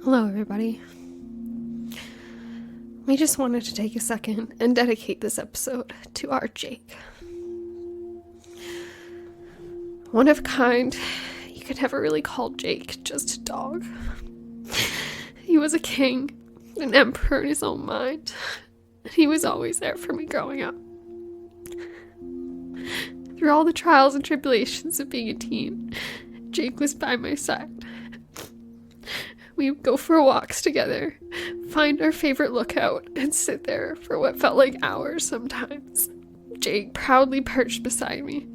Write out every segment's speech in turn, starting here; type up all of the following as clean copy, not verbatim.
Hello, everybody. We just wanted to take a second and dedicate this episode to our Jake. One of a kind, you could never really call Jake just a dog. He was a king, an emperor in his own mind, and he was always there for me growing up. Through all the trials and tribulations of being a teen, Jake was by my side. We would go for walks together, find our favorite lookout, and sit there for what felt like hours sometimes. Jake proudly perched beside me.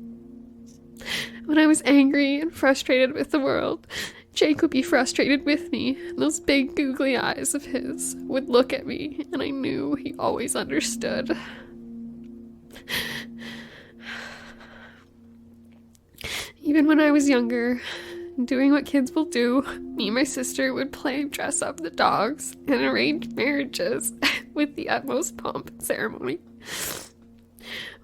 When I was angry and frustrated with the world, Jake would be frustrated with me, and those big googly eyes of his would look at me, and I knew he always understood. Even when I was younger, doing what kids will do, me and my sister would play dress up the dogs and arrange marriages with the utmost pomp and ceremony.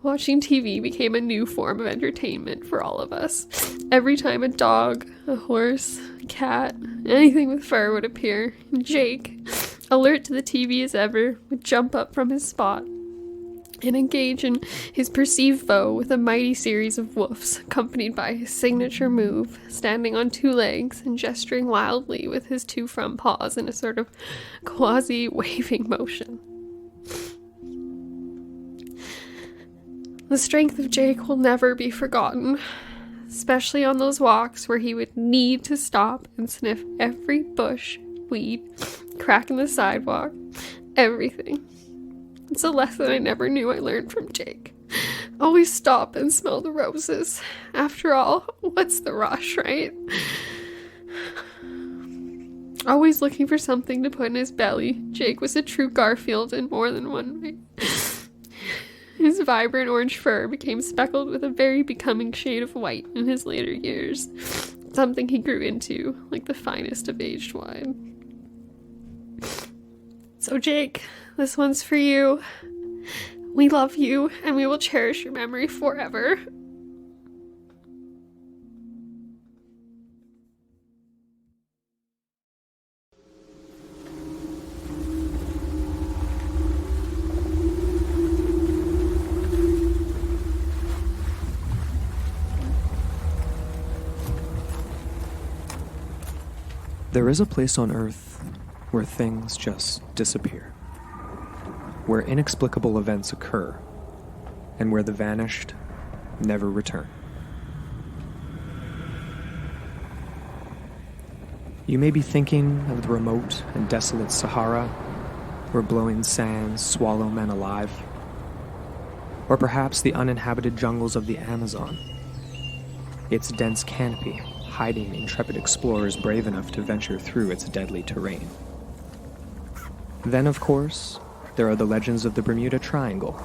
Watching TV became a new form of entertainment for all of us. Every time a dog, a horse, a cat, anything with fur would appear, Jake, alert to the TV as ever, would jump up from his spot and engage in his perceived foe with a mighty series of woofs, accompanied by his signature move, standing on two legs and gesturing wildly with his two front paws in a sort of quasi-waving motion. The strength of Jake will never be forgotten, especially on those walks where he would need to stop and sniff every bush, weed, crack in the sidewalk, everything. It's a lesson I never knew I learned from Jake. Always stop and smell the roses. After all, what's the rush, right? Always looking for something to put in his belly, Jake was a true Garfield in more than one way. His vibrant orange fur became speckled with a very becoming shade of white in his later years, something he grew into like the finest of aged wine. So Jake, this one's for you. We love you, and we will cherish your memory forever. There is a place on Earth where things just disappear, where inexplicable events occur, and where the vanished never return. You may be thinking of the remote and desolate Sahara, where blowing sands swallow men alive, or perhaps the uninhabited jungles of the Amazon, its dense canopy hiding intrepid explorers brave enough to venture through its deadly terrain. Then, of course, there are the legends of the Bermuda Triangle,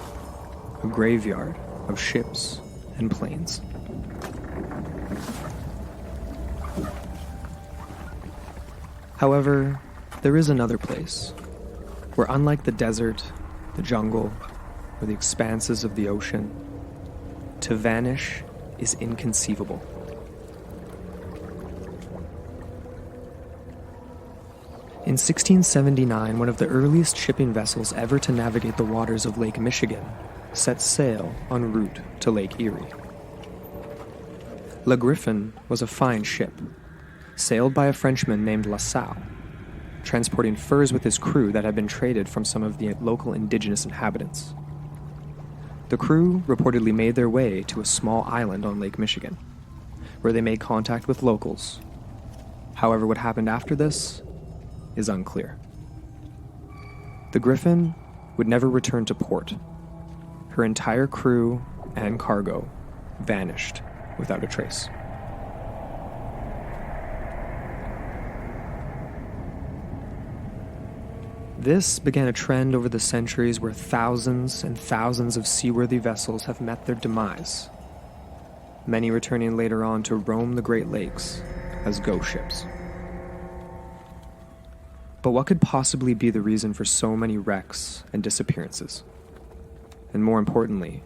a graveyard of ships and planes. However, there is another place where, unlike the desert, the jungle, or the expanses of the ocean, to vanish is inconceivable. In 1679, one of the earliest shipping vessels ever to navigate the waters of Lake Michigan set sail en route to Lake Erie. Le Griffon was a fine ship, sailed by a Frenchman named La Salle, transporting furs with his crew that had been traded from some of the local indigenous inhabitants. The crew reportedly made their way to a small island on Lake Michigan, where they made contact with locals. However, what happened after this is unclear. The Griffon would never return to port. Her entire crew and cargo vanished without a trace. This began a trend over the centuries where thousands and thousands of seaworthy vessels have met their demise, many returning later on to roam the Great Lakes as ghost ships. But what could possibly be the reason for so many wrecks and disappearances? And more importantly,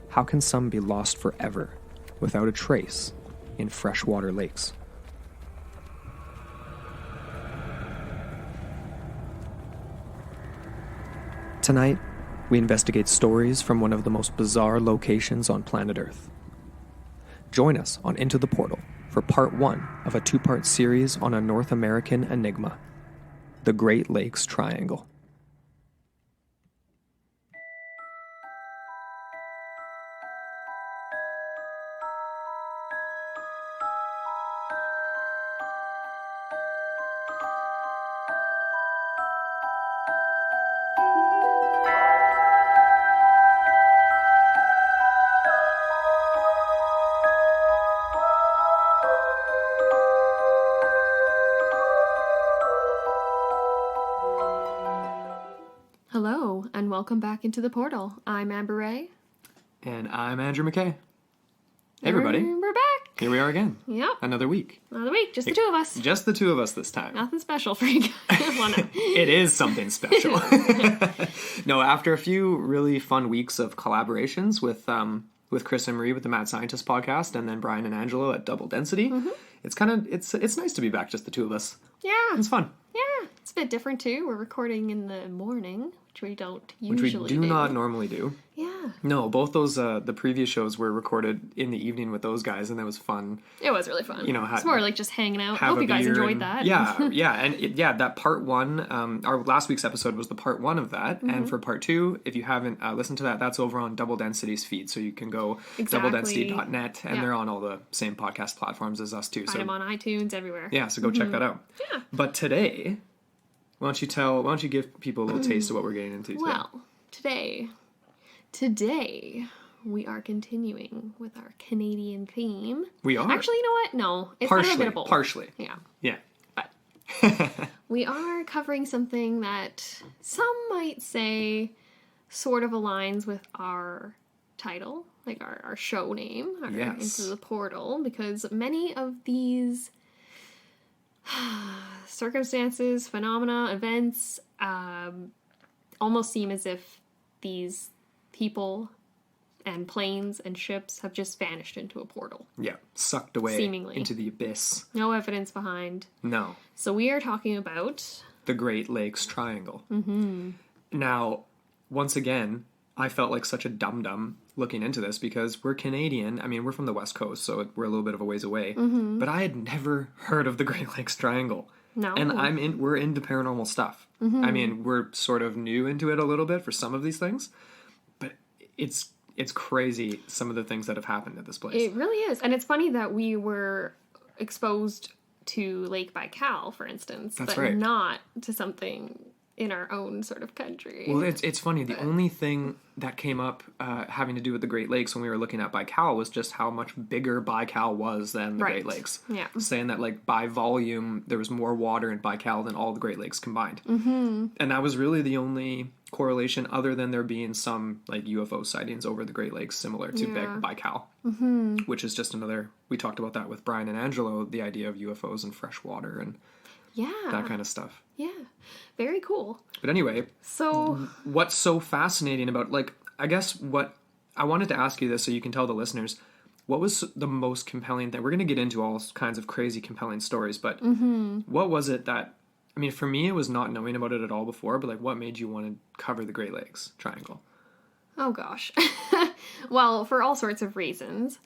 how can some be lost forever without a trace in freshwater lakes? Tonight, we investigate stories from one of the most bizarre locations on planet Earth. Join us on Into the Portal for part 1 of a 2-part series on a North American enigma, the Great Lakes Triangle. Hello, and welcome back into the portal. I'm Amber Ray. And I'm Andrew McKay. Hey, everybody. We're back. Here we are again. Yep. Another week. Another week, just the two of us. Just the two of us this time. Nothing special for you guys. Well, no. It is something special. No, after a few really fun weeks of collaborations with Chris and Marie with the Mad Scientist podcast, and then Brian and Angelo at Double Density, it's nice to be back, just the two of us. Yeah. It's fun. Yeah. It's a bit different, too. We're recording in the morning, which we don't usually do. Which we do not normally do. Yeah. No, both those, the previous shows were recorded in the evening with those guys, and that was fun. It was really fun. You know, it's more like just hanging out. I hope you guys enjoyed that. Yeah, and that part 1, our last week's episode was the part 1 of that, and for part 2, if you haven't listened to that, that's over on Double Density's feed, so you can go doubledensity.net, and they're on all the same podcast platforms as us too. Find them on iTunes, everywhere. Yeah, so go check that out. Yeah. But today, why don't you give people a little taste of what we're getting into today? Well, today we are continuing with our Canadian theme. We are. Actually, you know what? No, it's a little bit of both. Partially. Yeah. Yeah. But we are covering something that some might say sort of aligns with our title, like our show name, our Yes. Into the Portal, because many of these circumstances, phenomena, events almost seem as if these people and planes and ships have just vanished into a portal. Yeah, sucked away Seemingly. into the abyss. No evidence behind. No. So we are talking about The Great Lakes Triangle. Mm-hmm. Now, once again, I felt like such a dum-dum looking into this because we're Canadian. I mean, we're from the West Coast, so we're a little bit of a ways away. Mm-hmm. But I had never heard of the Great Lakes Triangle. No. And we're into paranormal stuff. Mm-hmm. I mean, we're sort of new into it a little bit for some of these things, but it's crazy some of the things that have happened at this place. It really is. And it's funny that we were exposed to Lake Baikal, for instance, That's but right. not to something in our own sort of country. Well, it's funny. The only thing that came up having to do with the Great Lakes when we were looking at Baikal was just how much bigger Baikal was than the Great Lakes. Yeah. Saying that, like, by volume, there was more water in Baikal than all the Great Lakes combined. Mm-hmm. And that was really the only correlation, other than there being some, like, UFO sightings over the Great Lakes similar to Baikal. Mm-hmm. Which is just another... We talked about that with Brian and Angelo, the idea of UFOs and freshwater and that kind of stuff. Yeah. Very cool. But anyway... So... What's so fascinating about, like, I guess what I wanted to ask you this so you can tell the listeners, what was the most compelling thing? We're going to get into all kinds of crazy compelling stories, but what was it that, I mean, for me, it was not knowing about it at all before, but like, what made you want to cover the Great Lakes Triangle? Oh, gosh. Well, for all sorts of reasons.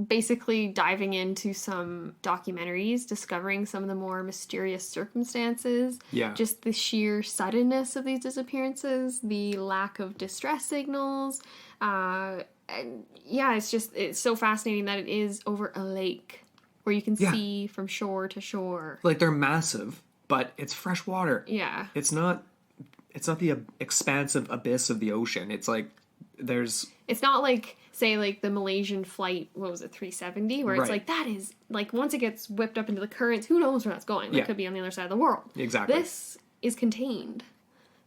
Basically diving into some documentaries, discovering some of the more mysterious circumstances. Yeah. Just the sheer suddenness of these disappearances, the lack of distress signals. And yeah, it's so fascinating that it is over a lake where you can see from shore to shore. Like, they're massive, but it's fresh water. Yeah. It's not the expansive abyss of the ocean. It's like, it's not like, say, like the Malaysian flight, what was it, 370, where it's like, that is, like, once it gets whipped up into the currents, who knows where that's going? It could be on the other side of the world. Exactly. This is contained.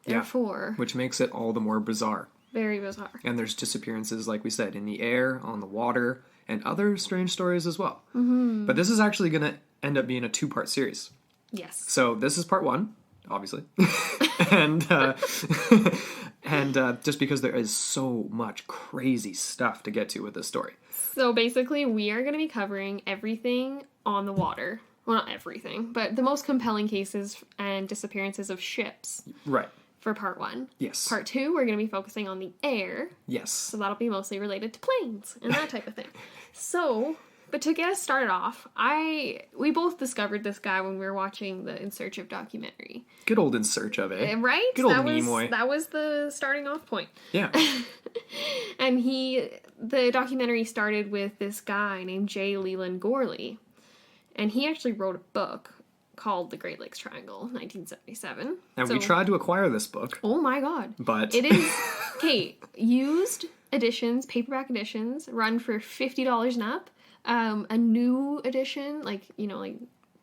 Therefore. Which makes it all the more bizarre. Very bizarre. And there's disappearances, like we said, in the air, on the water, and other strange stories as well. Mm-hmm. But this is actually going to end up being a 2-part series. Yes. So this is part 1, obviously. and just because there is so much crazy stuff to get to with this story. So basically, we are going to be covering everything on the water. Well, not everything, but the most compelling cases and disappearances of ships. Right. for part 1. Yes. Part 2, we're going to be focusing on the air. Yes. So that'll be mostly related to planes and that type of thing. So, but to get us started off, we both discovered this guy when we were watching the In Search of documentary. Good old In Search of, eh? Right? Good old Nimoy. That was the starting off point. Yeah. And the documentary started with this guy named J. Leland Gorley. And he actually wrote a book called The Great Lakes Triangle, 1977. And we tried to acquire this book. Oh my god. But... It is, okay, used editions, paperback editions, run for $50 and up. A new edition, like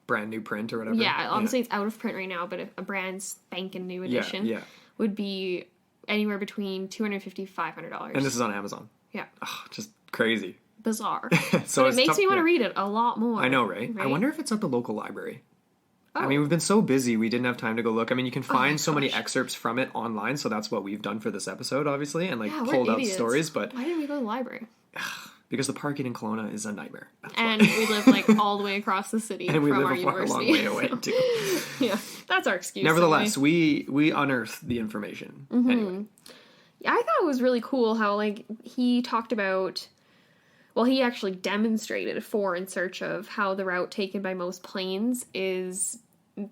brand new print or whatever. Yeah, obviously it's out of print right now, but a brand spanking new edition would be anywhere between $250 $500. And this is on Amazon. Yeah. Oh, just crazy. Bizarre. So but it makes me want to read it a lot more. I know, right? I wonder if it's at the local library. Oh. I mean, we've been so busy, we didn't have time to go look. I mean, you can find so many excerpts from it online, so that's what we've done for this episode, obviously, and pulled out stories, but... Why didn't we go to the library? Because the parking in Kelowna is a nightmare. And we live, all the way across the city and we from live our a far, university. long way away, too. Yeah, that's our excuse. Nevertheless, we unearthed the information. Mm-hmm. Anyway. Yeah, I thought it was really cool how, he talked about... Well, he actually demonstrated for In Search of how the route taken by most planes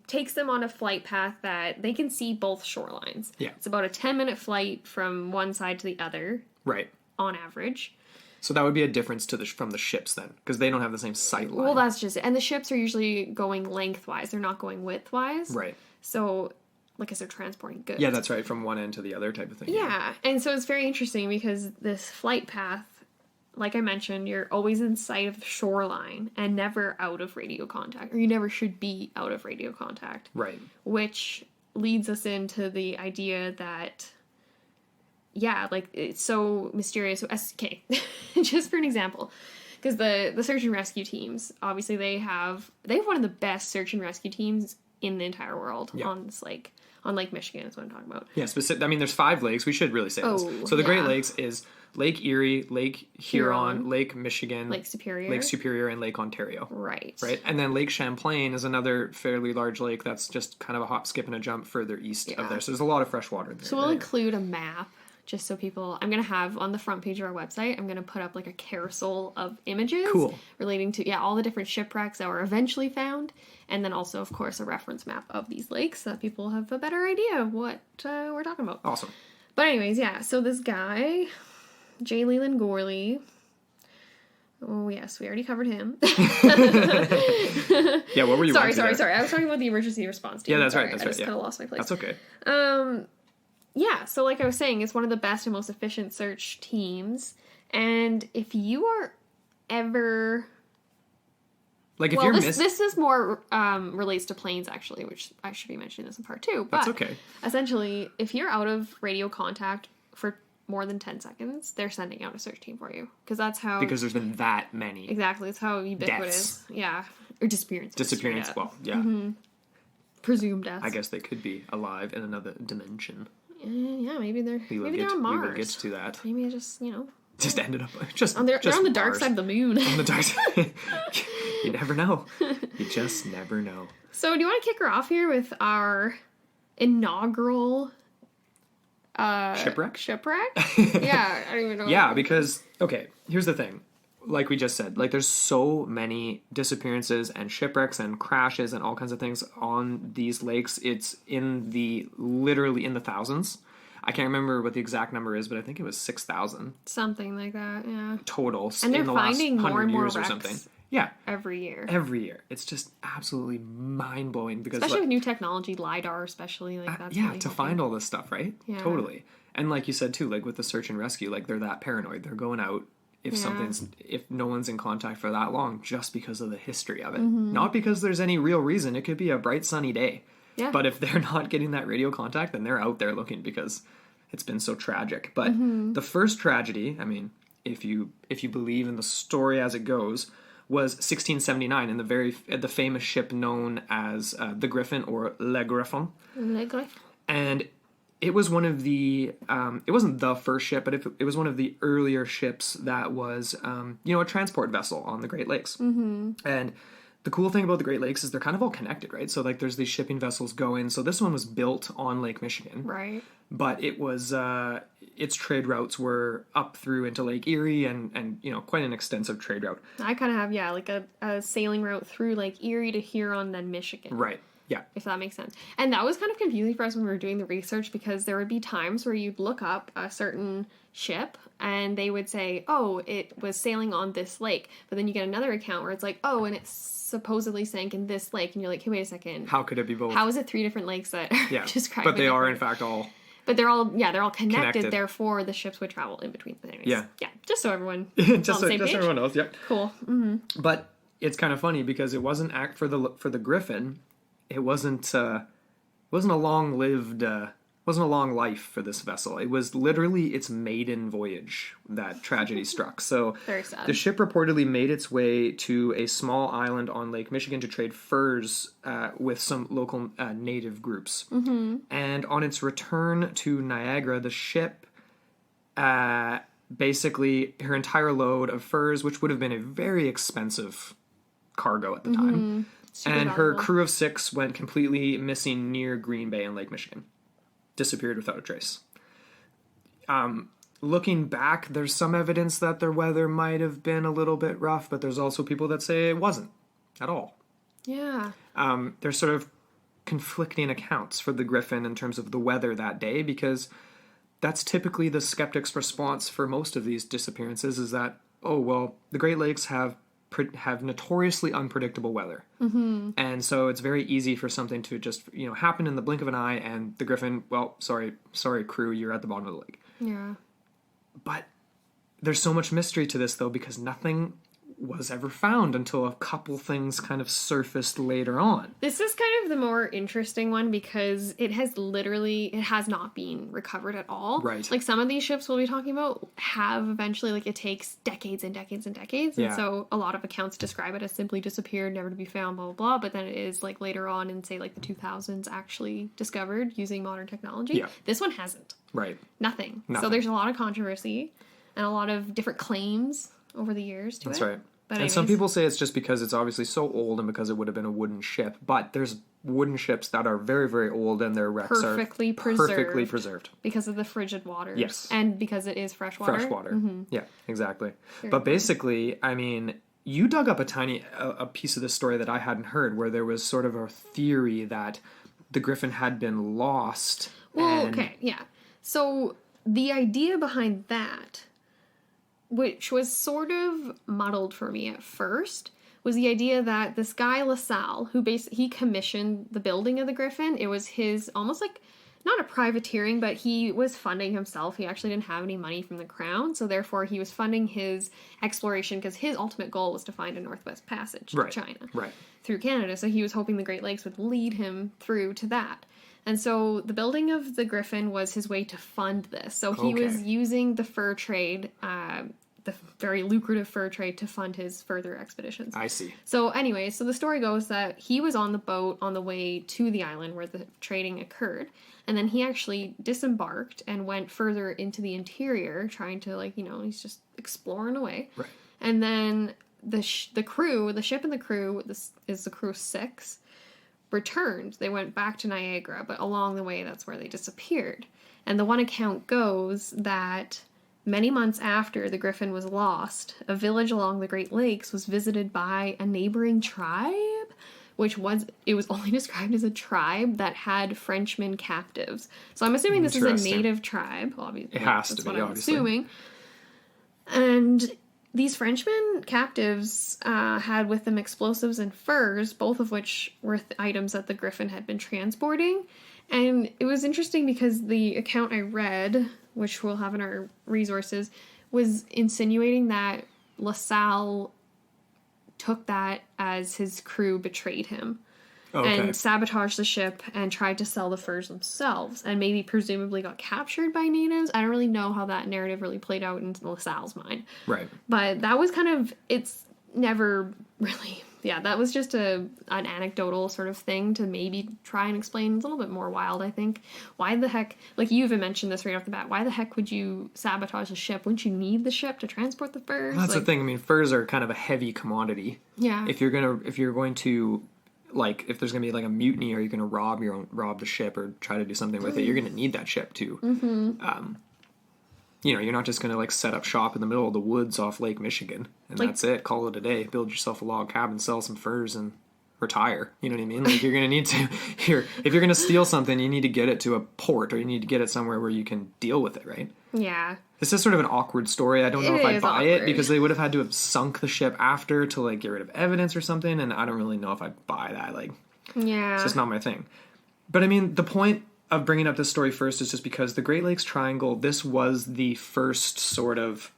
takes them on a flight path that they can see both shorelines. Yeah. It's about a 10-minute flight from one side to the other. Right. On average. So that would be a difference from the ships then, because they don't have the same sight line. Well, that's just it. And the ships are usually going lengthwise. They're not going widthwise. Right. So, because they're transporting goods. Yeah, that's right. From one end to the other type of thing. Yeah. And so it's very interesting because this flight path, like I mentioned, you're always in sight of the shoreline and never out of radio contact. Or you never should be out of radio contact. Right. Which leads us into the idea that, yeah, it's so mysterious. Okay, just for an example. Because the search and rescue teams, obviously they have one of the best search and rescue teams in the entire world on this lake. On Lake Michigan is what I'm talking about. Yeah, there's 5 lakes. We should really say this. So the Great Lakes is Lake Erie, Lake Huron, Lake Michigan, Lake Superior, and Lake Ontario. Right. Right. And then Lake Champlain is another fairly large lake that's just kind of a hop, skip, and a jump further east of there. So there's a lot of fresh water there. So we'll include a map just so people... I'm going to have on the front page of our website, I'm going to put up a carousel of images relating to all the different shipwrecks that were eventually found. And then also, of course, a reference map of these lakes so that people have a better idea of what we're talking about. Awesome. But anyways, yeah. So this guy, J. Leland Gorley... Oh, yes, we already covered him. Yeah, what were you Sorry. I was talking about the emergency response team. Yeah, that's right. I just kind of lost my place. That's okay. Yeah, so like I was saying, it's one of the best and most efficient search teams. And if you are ever... This is more relates to planes, actually, which I should be mentioning this in part 2. But that's okay. Essentially, if you're out of radio contact for more than 10 seconds, they're sending out a search team for you. Because there's been that many. Exactly, it's how ubiquitous. Deaths. Yeah. Or disappearances. Disappearance, well, yeah. Mm-hmm. Presumed deaths. I guess they could be alive in another dimension. Yeah, maybe they're on Mars. We will get to that. Maybe just ended up they're on the dark side of the moon. On the dark side. You never know. You just never know. So do you want to kick her off here with our inaugural shipwreck? Yeah, I don't even know. Yeah, because here's the thing. Like we just said, there's so many disappearances and shipwrecks and crashes and all kinds of things on these lakes. It's literally in the thousands. I can't remember what the exact number is, but I think it was 6,000. Something like that, yeah. Total. And they're in the finding last more and more years wrecks or something. Yeah. Every year. It's just absolutely mind-blowing. Because especially with new technology, LiDAR especially. That's really to find all this stuff, right? Yeah. Totally. And like you said, too, with the search and rescue, they're that paranoid. They're going out if no one's in contact for that long just because of the history of it. Mm-hmm. Not because there's any real reason. It could be a bright sunny day. Yeah. But if they're not getting that radio contact, then they're out there looking because it's been so tragic. But the first tragedy, I mean, if you believe in the story as it goes, was 1679 in the famous ship known as the Griffon or Le Griffon. Le Griffon. And it was one of the, it wasn't the first ship, but it was one of the earlier ships that was, a transport vessel on the Great Lakes. Mm-hmm. And the cool thing about the Great Lakes is they're kind of all connected, right? So, like, there's these shipping vessels going. So this one was built on Lake Michigan. Right. But it was, its trade routes were up through into Lake Erie and quite an extensive trade route. I kind of have, like a sailing route through Lake Erie to Huron, then Michigan. Right. Yeah. If that makes sense. And that was kind of confusing for us when we were doing the research, because there would be times where you'd look up a certain ship and they would say, oh, it was sailing on this lake. But then you get another account where it's like, oh, and it supposedly sank in this lake. And you're like, hey, wait a second. How could it be both? How is it 3 different lakes that are described? But they are, in fact, all... But they're all connected. Therefore, the ships would travel in between. But anyways, yeah, just so everyone just so everyone knows. Yep. Cool. Mm-hmm. But it's kind of funny because it wasn't for the Griffon. It wasn't a long life for this vessel. It was literally its maiden voyage that tragedy struck. So very sad. The ship reportedly made its way to a small island on Lake Michigan to trade furs with some local native groups. Mm-hmm. And on its return to Niagara, the ship, basically her entire load of furs, which would have been a very expensive cargo at the time, super and valuable. Her crew of 6 went completely missing near Green Bay in Lake Michigan. Disappeared without a trace. Looking back, there's some evidence that their weather might have been a little bit rough, but there's also people that say it wasn't at all. Yeah. There's sort of conflicting accounts for the Griffon in terms of the weather that day, because that's typically the skeptic's response for most of these disappearances is that, oh, well, the Great Lakes have notoriously unpredictable weather. Mm-hmm. And so it's very easy for something to just, happen in the blink of an eye, and the Griffon, well, sorry, crew, you're at the bottom of the lake. Yeah. But there's so much mystery to this, though, because nothing was ever found until a couple things kind of surfaced later on. This is kind of the more interesting one because it has not been recovered at all. Right. Like some of these ships we'll be talking about have eventually, like it takes decades and decades and decades. And so a lot of accounts describe it as simply disappeared, never to be found, blah, blah, blah. But then it is like later on in say like the 2000s actually discovered using modern technology. Yeah. This one hasn't. Right. Nothing. So there's a lot of controversy and a lot of different claims over the years to That's it. right. But and some people say it's just because it's obviously so old and because it would have been a wooden ship. But there's wooden ships that are very, very old and their wrecks are perfectly preserved. Because of the frigid waters. Yes. And because it is freshwater. Freshwater. Mm-hmm. Yeah, exactly. Very but cool. Basically, I mean, you dug up a piece of this story that I hadn't heard where there was sort of a theory that the Griffon had been lost. Well, okay, yeah. So the idea behind that, which was sort of muddled for me at first, was the idea that this guy LaSalle, who he commissioned the building of the Griffon, it was his almost like, not a privateering, but he was funding himself. He actually didn't have any money from the crown, so therefore he was funding his exploration because his ultimate goal was to find a Northwest Passage to China through Canada. So he was hoping the Great Lakes would lead him through to that. And so the building of the Griffon was his way to fund this. So he was using the fur trade, the very lucrative fur trade, to fund his further expeditions. I see. So anyway, so the story goes that he was on the boat on the way to the island where the trading occurred. And then he actually disembarked and went further into the interior, trying to, like, he's just exploring away. Right. And then the ship and the crew, this is the crew of 6, returned. They went back to Niagara, but along the way, that's where they disappeared. And the one account goes that many months after the Griffon was lost, a village along the Great Lakes was visited by a neighboring tribe, it was only described as a tribe that had Frenchmen captives. So I'm assuming this is a native tribe. Obviously, it has to be, what I'm obviously. assuming. And these Frenchmen captives had with them explosives and furs, both of which were items that the Griffon had been transporting. And it was interesting because the account I read, which we'll have in our resources, was insinuating that LaSalle took that as his crew betrayed him. And sabotaged the ship and tried to sell the furs themselves, and maybe presumably got captured by natives. I don't really know how that narrative really played out in LaSalle's mind. Right. But that was it's never really yeah, that was just an anecdotal sort of thing to maybe try and explain. It's a little bit more wild, I think. Why the heck, like you even mentioned this right off the bat, why the heck would you sabotage a ship? Wouldn't you need the ship to transport the furs? Well, that's the thing. I mean, furs are kind of a heavy commodity. Yeah. If you're going to, like, if there's going to be like a mutiny, or you're going to rob the ship or try to do something with it, you're going to need that ship too. Mm-hmm. You're not just going to like set up shop in the middle of the woods off Lake Michigan and that's it. Call it a day. Build yourself a log cabin, sell some furs, and retire. You know what I mean? Like, you're going to need to if you're going to steal something, you need to get it to a port, or you need to get it somewhere where you can deal with it, right? Yeah. This is sort of an awkward story. I don't know if I buy it, because they would have had to have sunk the ship after to like get rid of evidence or something, and I don't really know if I buy that. Like, yeah, it's just not my thing. But I mean, the point of bringing up this story first is just because the Great Lakes Triangle, this was the first sort of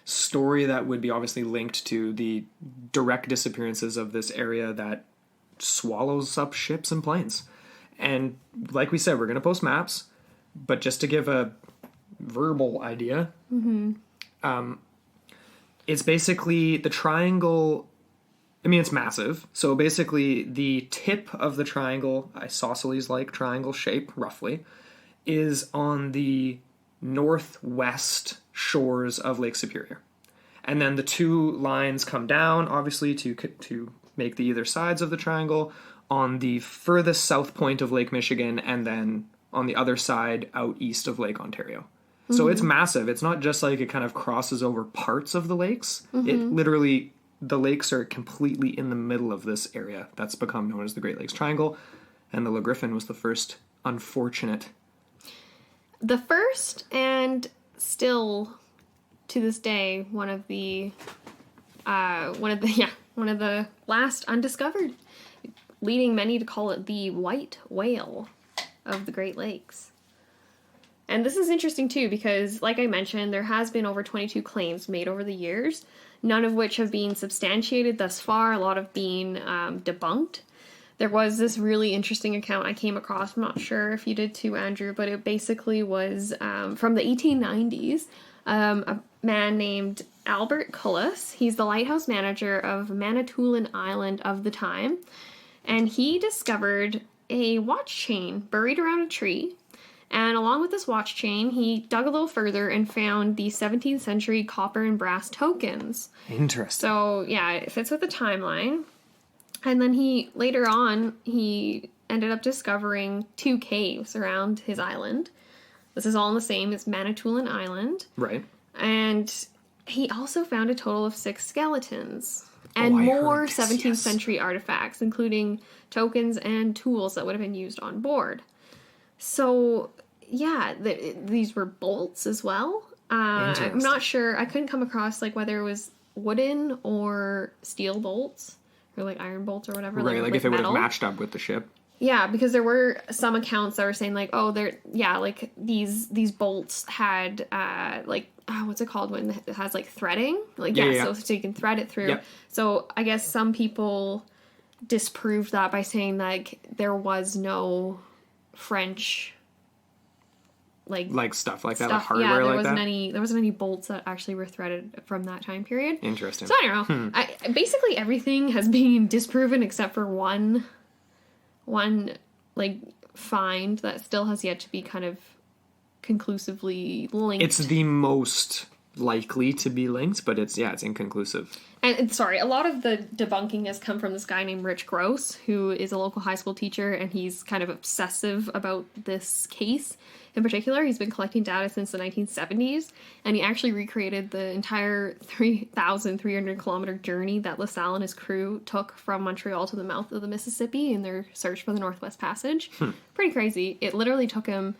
story that would be obviously linked to the direct disappearances of this area that swallows up ships and planes. And like we said, we're going to post maps, but just to give a verbal idea, it's basically the triangle. I mean, it's massive. So basically, the tip of the triangle, isosceles-like triangle shape, roughly, is on the northwest shores of Lake Superior. And then the two lines come down, obviously, to make the either sides of the triangle on the furthest south point of Lake Michigan, and then on the other side out east of Lake Ontario. So it's massive. It's not just like it kind of crosses over parts of the lakes. It literally, the lakes are completely in the middle of this area that's become known as the Great Lakes Triangle, and the Griffon was the first unfortunate. The first, and still to this day, one of the last undiscovered, leading many to call it the white whale of the Great Lakes. And this is interesting too, because like I mentioned, there has been over 22 claims made over the years, none of which have been substantiated thus far, a lot have been debunked. There was this really interesting account I came across, I'm not sure if you did too, Andrew, but it basically was from the 1890s, a man named Albert Cullis. He's the lighthouse manager of Manitoulin Island of the time, and he discovered a watch chain buried around a tree. And along with this watch chain, he dug a little further and found the 17th century copper and brass tokens. Interesting. So, yeah, it fits with the timeline. And then later on, he ended up discovering 2 caves around his island. This is all in the same as Manitoulin Island. Right. And he also found a total of 6 skeletons. And more 17th century artifacts, including tokens and tools that would have been used on board. So, yeah, these were bolts as well. I'm not sure. I couldn't come across like whether it was wooden or steel bolts or like iron bolts or whatever. Right, like if it would metal. have matched up with the ship. Yeah, because there were some accounts that were saying like, oh, like these bolts had what's it called when it has like threading? Like so you can thread it through. Yep. So I guess some people disproved that by saying like there was no French like stuff like that, like hardware, there like wasn't that. There wasn't any bolts that actually were threaded from that time period. Interesting. So I don't know. Basically everything has been disproven except for one like find that still has yet to be kind of conclusively linked. It's the most likely to be linked, but it's inconclusive. And sorry, a lot of the debunking has come from this guy named Rich Gross, who is a local high school teacher, and he's kind of obsessive about this case. In particular, he's been collecting data since the 1970s, and he actually recreated the entire 3,300 kilometer journey that LaSalle and his crew took from Montreal to the mouth of the Mississippi in their search for the Northwest Passage. Pretty crazy. It literally took him,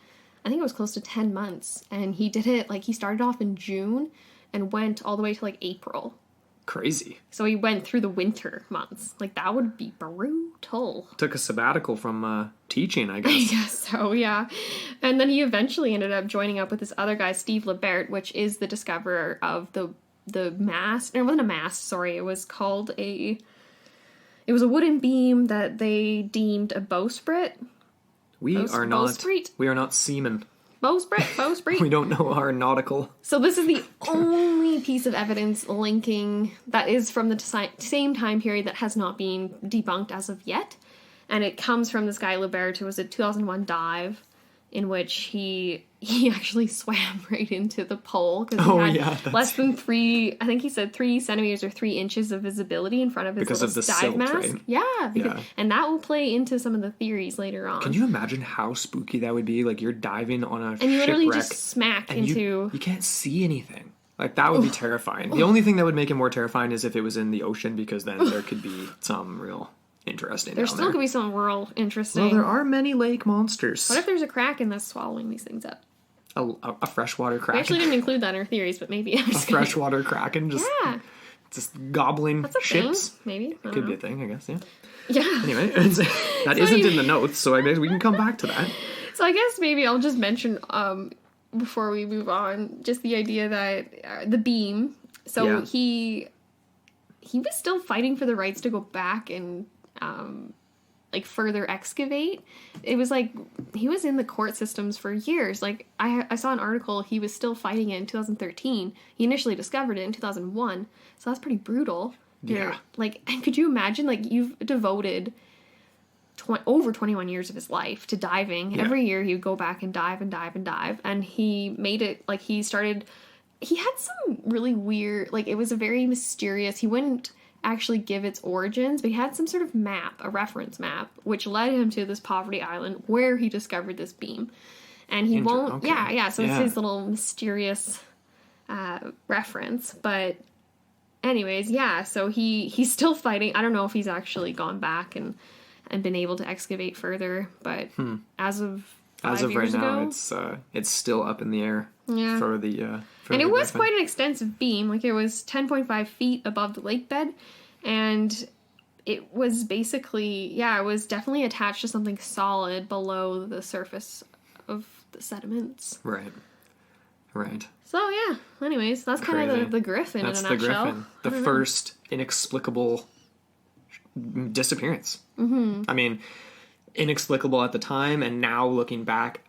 I think it was close to 10 months, and he did it, like, he started off in June and went all the way to, like, April. Crazy. So he went through the winter months. Like, that would be brutal. Took a sabbatical from teaching, I guess. I guess so, yeah. And then he eventually ended up joining up with this other guy, Steve Lebert, which is the discoverer of the mast. It wasn't a mast, sorry. It was called it was a wooden beam that they deemed a bowsprit. We are not seamen. Bowsprit. We don't know our nautical. So this is the only piece of evidence linking that is from the same time period that has not been debunked as of yet. And it comes from this guy, Libert, who was a 2001 dive in which he actually swam right into the pole because he had less than 3 centimeters or 3 inches of visibility in front of his because little of the dive silt, mask. right? Yeah, and that will play into some of the theories later on. Can you imagine how spooky that would be? Like, you're diving on a and you literally shipwreck just smack into... You can't see anything. Like, that would be terrifying. The only thing that would make it more terrifying is if it was in the ocean, because then there could be some real... interesting. There still could be some real interesting. Well, there are many lake monsters. What if there's a kraken that's swallowing these things up? A freshwater kraken. We actually didn't include that in our theories, but maybe. A freshwater kraken just gobbling ships. Thing, maybe. Could be a thing, I guess. Yeah. Yeah. Anyway, that isn't in the notes, so I guess we can come back to that. So I guess maybe I'll just mention before we move on, just the idea that the beam. So he was still fighting for the rights to go back and further excavate. It was like he was in the court systems for years. Like I saw an article, he was still fighting it in 2013. He initially discovered it in 2001, so that's pretty brutal. And could you imagine, like, you've devoted over 21 years of his life to diving. Every year he would go back and dive and dive and dive, and he made it, like, he had some really weird, like, it was a very mysterious, he wouldn't actually give its origins, but he had some sort of map, a reference map, which led him to this poverty island where he discovered this beam. And he won't, so it's his little mysterious reference. But anyways, so he's still fighting. I don't know if he's actually gone back and been able to excavate further, but as of right now, it's still up in the air for the and it was quite an extensive beam. Like, it was 10.5 feet above the lake bed, and it was basically, it was definitely attached to something solid below the surface of the sediments. Right. So, anyways, that's kind of the Griffon in a nutshell. That's the Griffon. The first inexplicable disappearance. Mm-hmm. I mean, inexplicable at the time, and now looking back,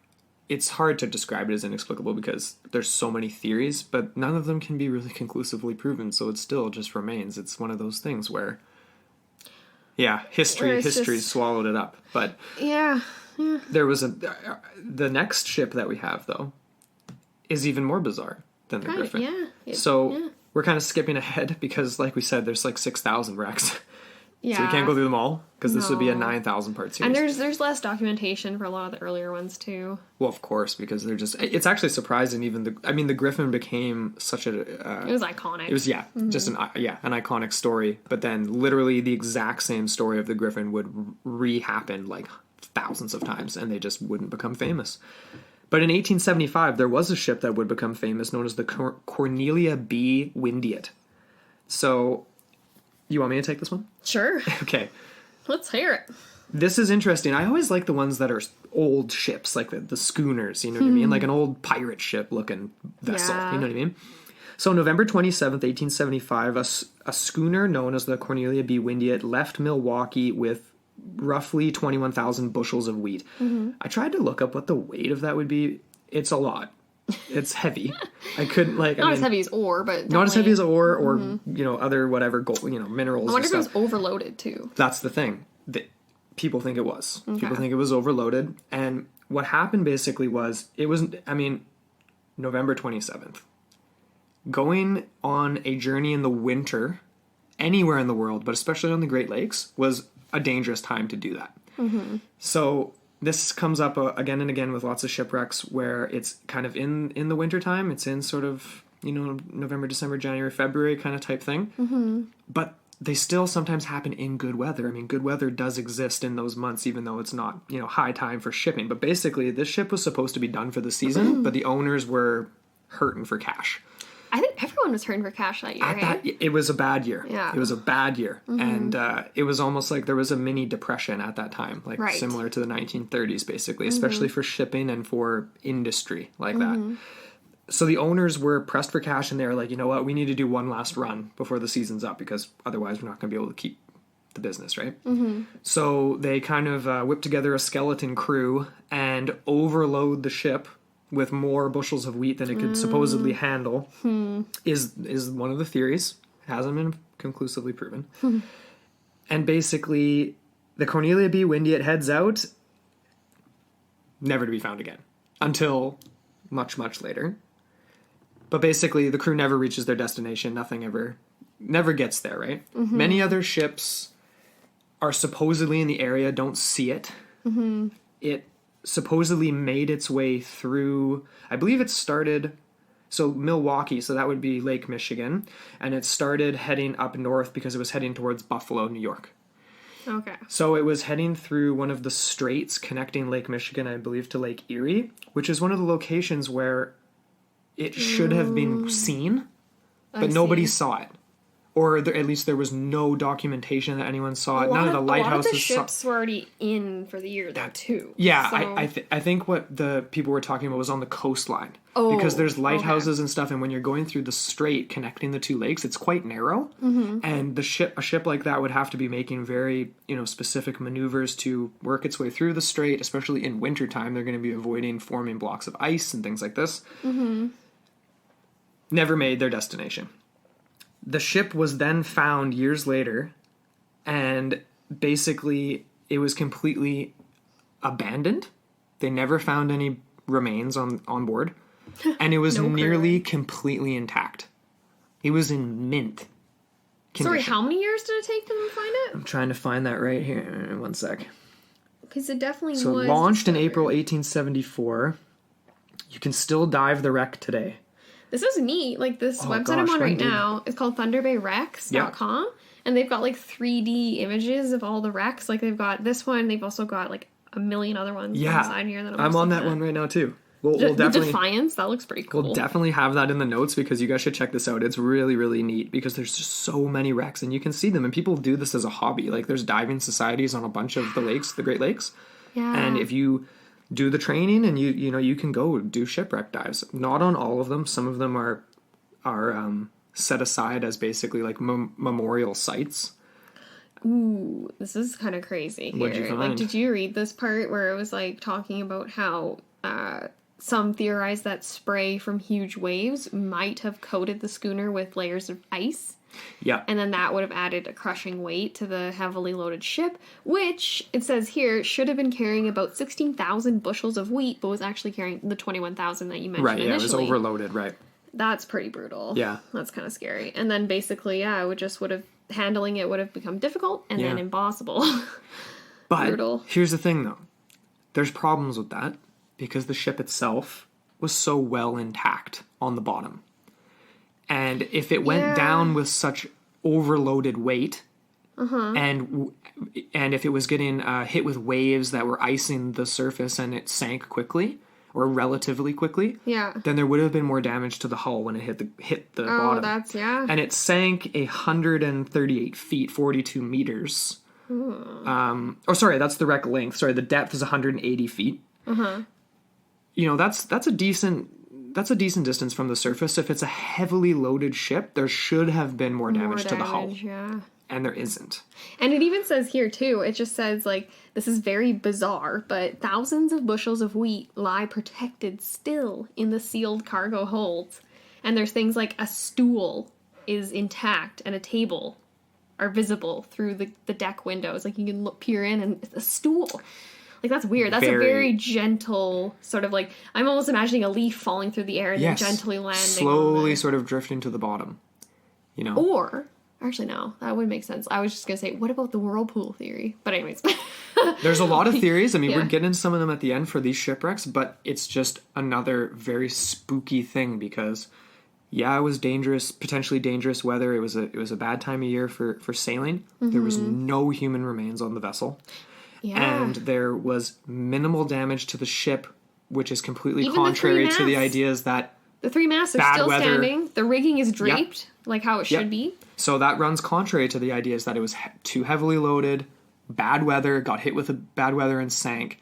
it's hard to describe it as inexplicable because there's so many theories, but none of them can be really conclusively proven, so it still just remains. It's one of those things where, history swallowed it up. But there was the next ship that we have, though, is even more bizarre than the Griffon. We're kind of skipping ahead because, like we said, there's like 6,000 wrecks. Yeah. So we can't go through them all, because this would be a 9,000 part series. And there's less documentation for a lot of the earlier ones, too. Well, of course, because it's actually surprising, the Griffon became such a... it was iconic. It was, just an iconic story, but then literally the exact same story of the Griffon would re-happen, like, thousands of times, and they just wouldn't become famous. But in 1875, there was a ship that would become famous, known as the Cornelia B. Windiet. So... You want me to take this one? Sure. Okay. Let's hear it. This is interesting. I always like the ones that are old ships, like the schooners, you know what I mean? Like an old pirate ship looking vessel, you know what I mean? So November 27th, 1875, a schooner known as the Cornelia B. Windiet left Milwaukee with roughly 21,000 bushels of wheat. Mm-hmm. I tried to look up what the weight of that would be. It's a lot. It's heavy. I couldn't as heavy as ore, but not as heavy as ore or other whatever gold, minerals. I wonder if it was overloaded too. That's the thing. People think it was. Okay. People think it was overloaded, and what happened basically was November 27th. Going on a journey in the winter, anywhere in the world, but especially on the Great Lakes, was a dangerous time to do that. Mm-hmm. So. This comes up again and again with lots of shipwrecks where it's kind of in the wintertime. It's in sort of, November, December, January, February kind of type thing. Mm-hmm. But they still sometimes happen in good weather. I mean, good weather does exist in those months, even though it's not, high time for shipping. But basically, this ship was supposed to be done for the season, but the owners were hurting for cash. I think everyone was hurting for cash that year. It was a bad year. Yeah. It was a bad year. Mm-hmm. And it was almost like there was a mini depression at that time, similar to the 1930s, basically, especially for shipping and for industry like that. So the owners were pressed for cash, and they were like, you know what, we need to do one last run before the season's up, because otherwise we're not going to be able to keep the business, right? Mm-hmm. So they kind of whip together a skeleton crew and overload the ship with more bushels of wheat than it could supposedly handle is one of the theories. Hasn't been conclusively proven. And basically, the Cornelia B. Windeatt heads out, never to be found again, until much, much later. But basically, the crew never reaches their destination. Nothing never gets there, right? Many other ships are supposedly in the area, don't see it. It supposedly made its way through, I believe it started, so Milwaukee, so that would be Lake Michigan, and it started heading up north because it was heading towards Buffalo, New York. Okay. So it was heading through one of the straits connecting Lake Michigan, I believe, to Lake Erie, which is one of the locations where it should have been seen, but nobody saw it. Or at least there was no documentation that anyone saw it. None of the lighthouses. A lot of the ships were already in for the year, though, too. Yeah, so... I think what the people were talking about was on the coastline. Oh, because there's lighthouses and stuff, and when you're going through the strait connecting the two lakes, it's quite narrow. And a ship like that would have to be making very, specific maneuvers to work its way through the strait, especially in wintertime. They're going to be avoiding forming blocks of ice and things like this. Never made their destination. The ship was then found years later, and basically it was completely abandoned. They never found any remains on board, and it was nearly completely intact. It was in mint condition. Sorry, how many years did it take them to find it? I'm trying to find that right here. One sec. Because it definitely was. So it launched in April 1874. You can still dive the wreck today. This is neat. Like, this website I'm on right now is called thunderbayrex.com. And they've got, 3D images of all the wrecks. Like, they've got this one. They've also got, a million other ones on the side here. That I'm on that one right now, too. We'll the definitely... Defiance, that looks pretty cool. We'll definitely have that in the notes because you guys should check this out. It's really, really neat because there's just so many wrecks. And you can see them. And people do this as a hobby. Like, there's diving societies on a bunch of the lakes, the Great Lakes. Yeah. And if you do the training and you can go do shipwreck dives. Not on all of them. Some of them are set aside as basically memorial sites. Ooh, this is kind of crazy here. What'd you find? Did you read this part where it was talking about how some theorize that spray from huge waves might have coated the schooner with layers of ice? Yeah. And then that would have added a crushing weight to the heavily loaded ship, which, it says here, should have been carrying about 16,000 bushels of wheat, but was actually carrying the 21,000 that you mentioned initially. Right, yeah, it was overloaded, right. That's pretty brutal. Yeah. That's kind of scary. And then basically, handling it would have become difficult and then impossible. But brutal. Here's the thing, though. There's problems with that because the ship itself was so well intact on the bottom. And if it went down with such overloaded weight, and if it was getting hit with waves that were icing the surface and it sank quickly, or relatively quickly, then there would have been more damage to the hull when it hit the bottom. That's, And it sank 138 feet, 42 meters. That's the wreck length. Sorry, the depth is 180 feet. That's a decent distance from the surface. If it's a heavily loaded ship, there should have been more damage to the hull. Yeah. And there isn't. And it even says here, too, it just says, this is very bizarre, but thousands of bushels of wheat lie protected still in the sealed cargo holds. And there's things like a stool is intact and a table are visible through the deck windows. You can peer in and it's a stool. That's weird. That's a very gentle sort of I'm almost imagining a leaf falling through the air and then gently landing. Slowly sort of drifting to the bottom. Or, actually no, that would make sense. I was just going to say, what about the whirlpool theory? But anyways. There's a lot of theories. I mean, we're getting into some of them at the end for these shipwrecks, but it's just another very spooky thing because, it was dangerous, potentially dangerous weather. It was a bad time of year for sailing. There was no human remains on the vessel. Yeah. And there was minimal damage to the ship, which is completely contrary to the ideas that the three masts are still standing. The rigging is draped like how it should be. So that runs contrary to the ideas that it was too heavily loaded, bad weather, got hit with a bad weather and sank.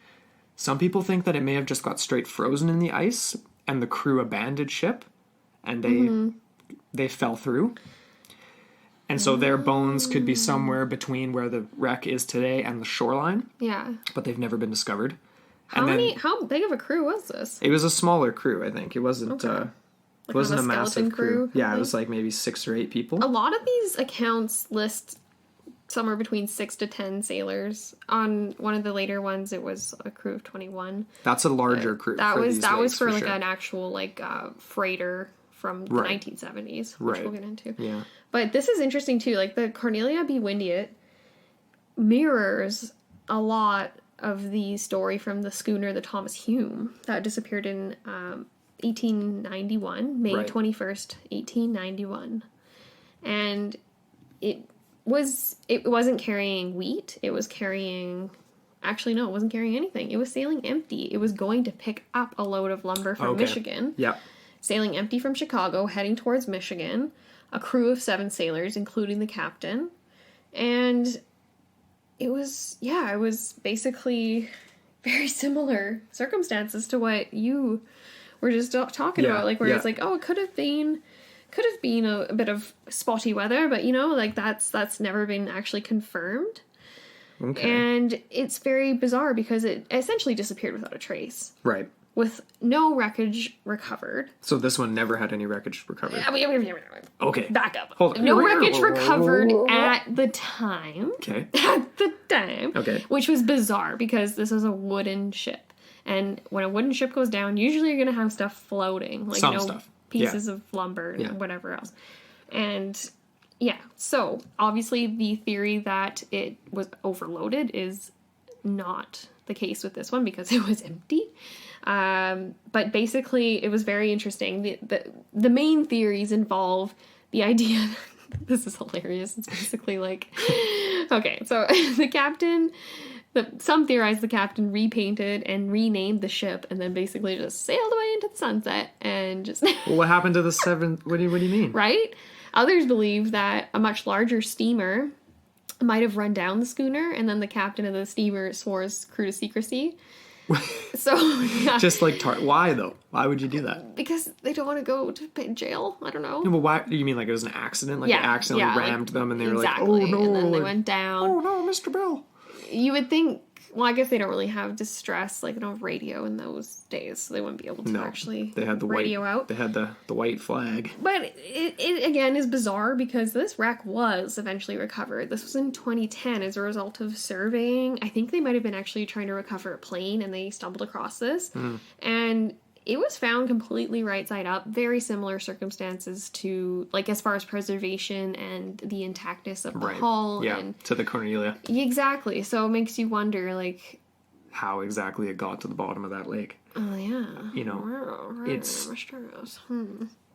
Some people think that it may have just got straight frozen in the ice and the crew abandoned ship and they fell through. And so their bones could be somewhere between where the wreck is today and the shoreline. Yeah. But they've never been discovered. How big of a crew was this? It was a smaller crew, I think. It wasn't it wasn't a massive crew. Yeah, it was like maybe 6 or 8 people. A lot of these accounts list somewhere between 6 to 10 sailors. On one of the later ones, it was a crew of 21. That's a larger crew. That was for like sure. an actual freighter from the 1970s, which we'll get into. Yeah. But this is interesting too. Like the Cornelia B. Windiet mirrors a lot of the story from the schooner, the Thomas Hume, that disappeared in 1891, May 21st, 1891. And it wasn't carrying wheat. It was carrying... Actually, no, it wasn't carrying anything. It was sailing empty. It was going to pick up a load of lumber from Michigan. Yep. Sailing empty from Chicago, heading towards Michigan. A crew of 7 sailors, including the captain. And it was basically very similar circumstances to what you were just talking about. Like, where it's like, oh, it could have been a bit of spotty weather, but that's never been actually confirmed. Okay. And it's very bizarre because it essentially disappeared without a trace. Right. With no wreckage recovered. So this one never had any wreckage recovered. Okay. Back up. Hold on. No wreckage recovered at the time. Okay. At the time. Okay. Which was bizarre because this is a wooden ship. And when a wooden ship goes down, usually you're going to have stuff floating. Like stuff. Pieces of lumber and whatever else. And yeah, so obviously the theory that it was overloaded is not the case with this one because it was empty. But basically it was very interesting. The main theories involve the idea this is hilarious. It's basically like, okay, so the captain... Some theorize the captain repainted and renamed the ship and then basically just sailed away into the sunset and just... Well, what happened to the 7... What do you mean? Right? Others believe that a much larger steamer might have run down the schooner and then the captain of the steamer swore his crew to secrecy. So, yeah. Just like... Why, though? Why would you do that? Because they don't want to go to jail. I don't know. No, but why... You mean like it was an accident? Like they accidentally rammed them and they were like, oh, no. And then they went down. Oh, no, Mr. Bill. You would think, well, I guess they don't really have distress, like, they don't have radio in those days, so they wouldn't be able to actually they had the radio out. They had the white flag. But it, again, is bizarre because this wreck was eventually recovered. This was in 2010 as a result of surveying. I think they might have been actually trying to recover a plane, and they stumbled across this. Mm. And it was found completely right side up. Very similar circumstances to, like, as far as preservation and the intactness of the hull. Yeah, and to the Cornelia. Exactly. So it makes you wonder, like... how exactly it got to the bottom of that lake. Oh, yeah. You know, it's... mysterious.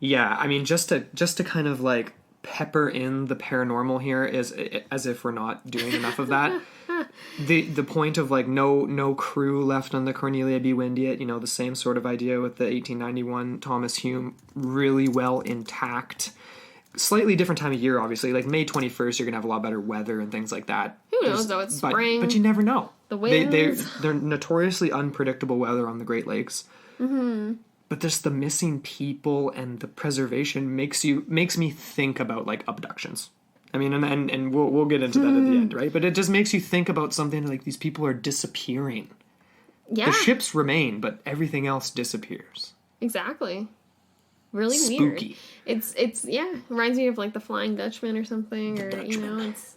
Yeah, I mean, just to kind of, like, pepper in the paranormal here is as if we're not doing enough of that. The point of like no crew left on the Cornelia B. Windiet, you know, the same sort of idea with the 1891 Thomas Hume, really well intact. Slightly different time of year, obviously. Like May 21st, you're gonna have a lot better weather and things like that. Who knows though? It's spring, but you never know. The winds. They're notoriously unpredictable weather on the Great Lakes. Mm-hmm. But just the missing people and the preservation makes me think about like abductions. I mean, and we'll get into that at the end, right? But it just makes you think about something like these people are disappearing. Yeah. The ships remain, but everything else disappears. Exactly. Really spooky. Weird. It's yeah, reminds me of like the Flying Dutchman or something, or Dutchman. You know, it's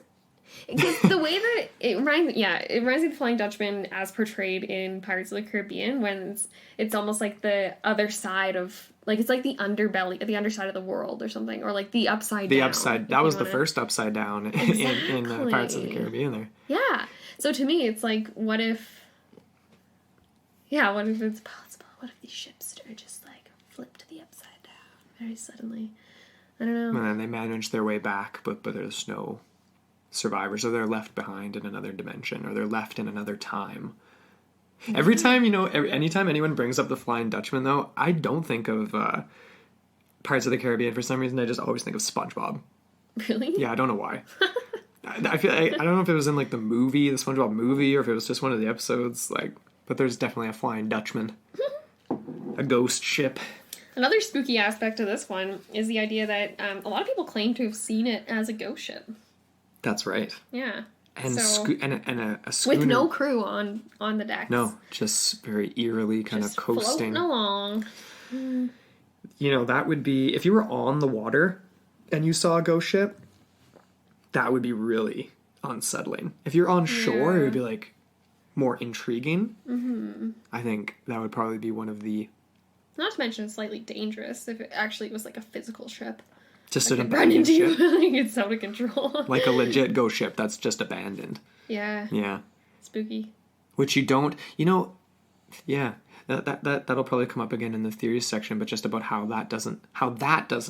because the way that it reminds me of the Flying Dutchman as portrayed in Pirates of the Caribbean, when it's almost like the other side of, like, it's like the underbelly, the underside of the world or something, or like the upside down. The upside, that was the first upside down in Pirates of the Caribbean there. Yeah. So to me, it's like, what if it's possible? What if these ships are just like flipped to the upside down very suddenly? I don't know. And then they manage their way back, but there's no survivors, or they're left behind in another dimension, or they're left in another time. Mm-hmm. Every time, anytime anyone brings up the Flying Dutchman, though, I don't think of Pirates of the Caribbean for some reason. I just always think of SpongeBob. Really? Yeah, I don't know why. I feel I don't know if it was in like the SpongeBob movie, or if it was just one of the episodes. Like, but there's definitely a Flying Dutchman, a ghost ship. Another spooky aspect of this one is the idea that a lot of people claim to have seen it as a ghost ship. That's right. Yeah. And, So- a schooner. With no crew on the decks. No, just very eerily kind Just of coasting. floating along. You know, that would be, if you were on the water and you saw a ghost ship, that would be really unsettling. If you're on shore, it would be like more intriguing. Mm-hmm. I think that would probably be one of the... Not to mention slightly dangerous if it actually was like a physical ship. Just Like an run into abandoned you. ship. Like it's out of control. Like a legit ghost ship that's just abandoned. Yeah. Yeah. Spooky. Which you don't... You know, yeah. That'll probably come up again in the theories section, but just about how that doesn't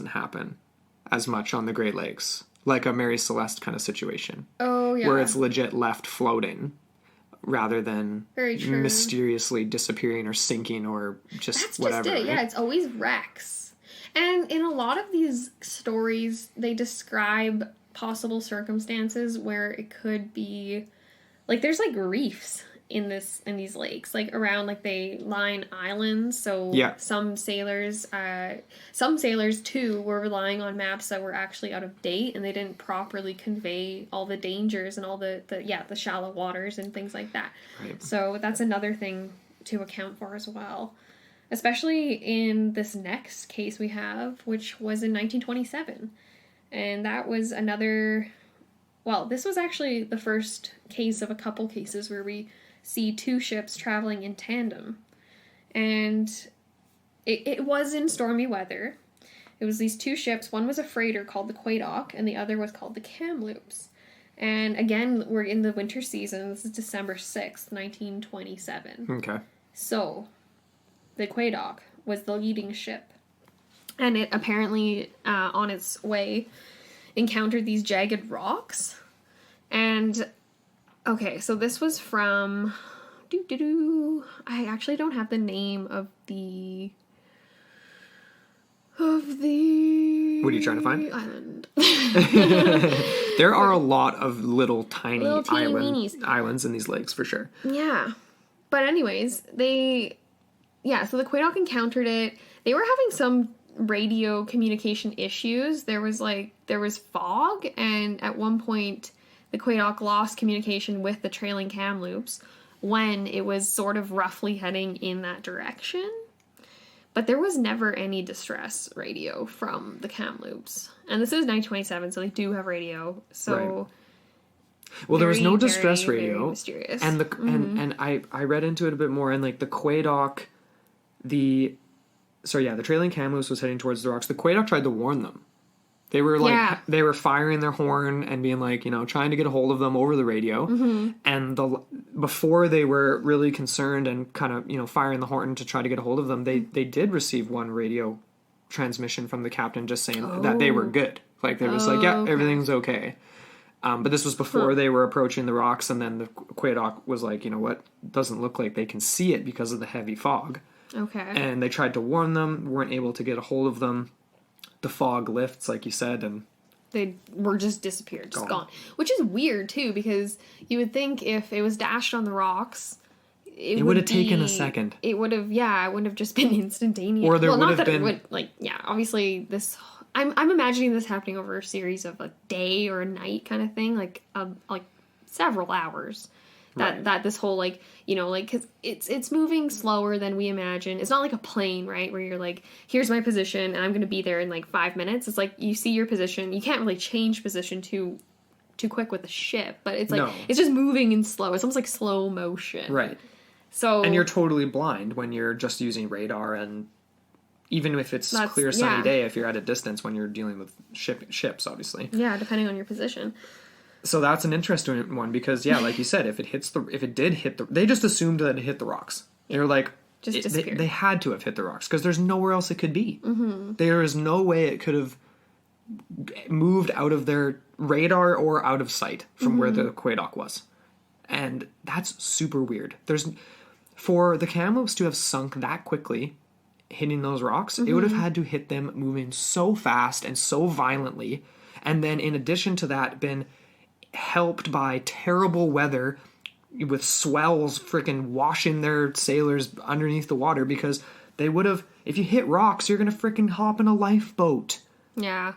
happen as much on the Great Lakes. Like a Mary Celeste kind of situation. Oh, yeah. Where it's legit left floating rather than Very true. mysteriously disappearing or sinking or just That's whatever. just it. Yeah, right? it's always wrecks. And in a lot of these stories, they describe possible circumstances where it could be... Like, there's, like, reefs in these lakes, like around, like, they line islands, so some sailors too were relying on maps that were actually out of date, and they didn't properly convey all the dangers and all the shallow waters and things like that. Right. So that's another thing to account for as well, especially in this next case we have, which was in 1927, and that was another... Well, this was actually the first case of a couple cases where we see two ships traveling in tandem. And it was in stormy weather. It was these two ships. One was a freighter called the Quadock, and the other was called the Kamloops. And again, we're in the winter season. This is December 6th, 1927. Okay. So, the Quadock was the leading ship. And it apparently, on its way, encountered these jagged rocks. And... Okay, so this was from... I actually don't have the name of the... What are you trying to find? Island. There are a lot of little tiny weenies. islands in these lakes, for sure. Yeah. But anyways, so the Quadock encountered it. They were having some radio communication issues. There was fog, and at one point... The Quadock lost communication with the trailing Kamloops when it was sort of roughly heading in that direction. But there was never any distress radio from the Kamloops. And this is 1927, so they do have radio. So... Right. Well, there was no distress very, radio. very mysterious. And and I read into it a bit more, and like the Quadock, the trailing Kamloops was heading towards the rocks. The Quadock tried to warn them. They were they were firing their horn and being like, trying to get a hold of them over the radio. Mm-hmm. And before they were really concerned and kind of, firing the horn to try to get a hold of them, they did receive one radio transmission from the captain just saying that they were good. Like, they were just everything's okay. But this was before they were approaching the rocks, and then the Quadock was like, you know what? Doesn't look like they can see it because of the heavy fog. Okay. And they tried to warn them, weren't able to get a hold of them. The fog lifts, like you said, and they were just disappeared, just gone. Which is weird, too, because you would think if it was dashed on the rocks, it would have taken a second. It would have, it wouldn't have just been instantaneous. Or there would have been... obviously this... I'm imagining this happening over a series of a day or a night kind of thing, like several hours. That this whole, because it's moving slower than we imagine. It's not like a plane, right, where you're like, here's my position, and I'm going to be there in, 5 minutes. It's like, you see your position. You can't really change position too quick with a ship, but it's it's just moving in slow. It's almost like slow motion. Right. So... And you're totally blind when you're just using radar, and even if it's clear sunny day, if you're at a distance when you're dealing with ships, obviously. Yeah, depending on your position. So that's an interesting one because, like you said, if it did hit they just assumed that it hit the rocks. They were like, they had to have hit the rocks because there's nowhere else it could be. Mm-hmm. There is no way it could have moved out of their radar or out of sight from where the Quadock was. And that's super weird. For the Kamloops to have sunk that quickly, hitting those rocks, it would have had to hit them moving so fast and so violently. And then in addition to that, been helped by terrible weather with swells freaking washing their sailors underneath the water because they would have, if you hit rocks, you're going to freaking hop in a lifeboat. Yeah.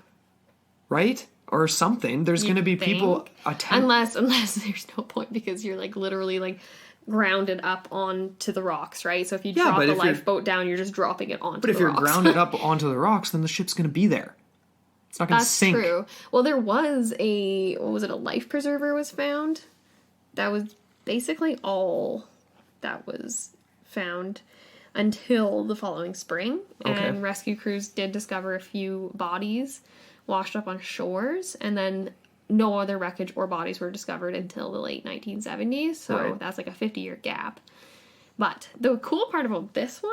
Right? or something. There's going to be people unless there's no point, because you're like literally like grounded up onto the rocks, right? So if you drop the lifeboat down, you're just dropping it onto the rocks. But if you're grounded up onto the rocks, then the ship's going to be there. It's not going to sink. That's true. Well, there was a life preserver was found. That was basically all that was found until the following spring. Okay. And rescue crews did discover a few bodies washed up on shores, and then no other wreckage or bodies were discovered until the late 1970s. So that's like a 50-year gap. But the cool part about this one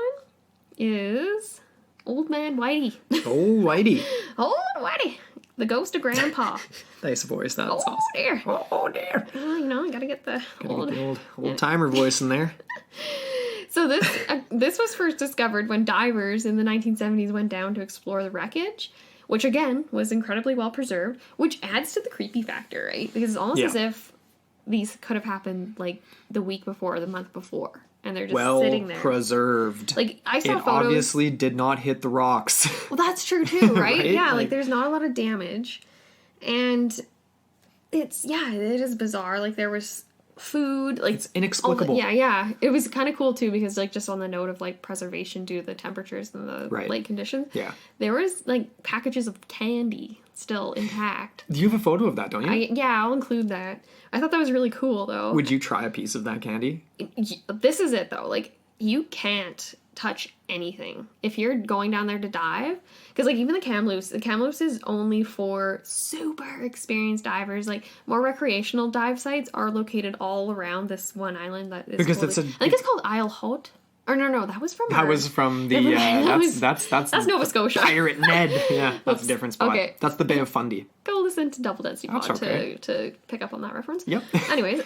is Old Man Whitey. Oh, Whitey. Old Whitey. The ghost of Grandpa. Nice voice. That's awesome. Dear. Oh, dear. You gotta get the old-timer voice in there. So this was first discovered when divers in the 1970s went down to explore the wreckage, which again was incredibly well preserved, which adds to the creepy factor, right? Because it's almost as if these could have happened like the week before or the month before, and they're just sitting there. Well preserved. Like I saw photos. It obviously did not hit the rocks. Well, that's true too, right? Yeah, like there's not a lot of damage, and it is bizarre. Like there was food, like it's inexplicable. It was kind of cool too, because like just on the note of like preservation due to the temperatures and the lake conditions, there was like packages of candy still intact. You have a photo of that, don't you? I'll include that. I thought that was really cool though. Would you try a piece of that candy? This is it though, like you can't touch anything if you're going down there to dive, because like even the Kamloops is only for super experienced divers. Like more recreational dive sites are located all around this one island that is I think it's called Isle Haute. Or no, that was from the that's Nova Scotia. Pirate Ned. Yeah, that's a different spot. Okay. That's the Bay of Fundy. Go listen to Double Density Pod to pick up on that reference. Yep. Anyways,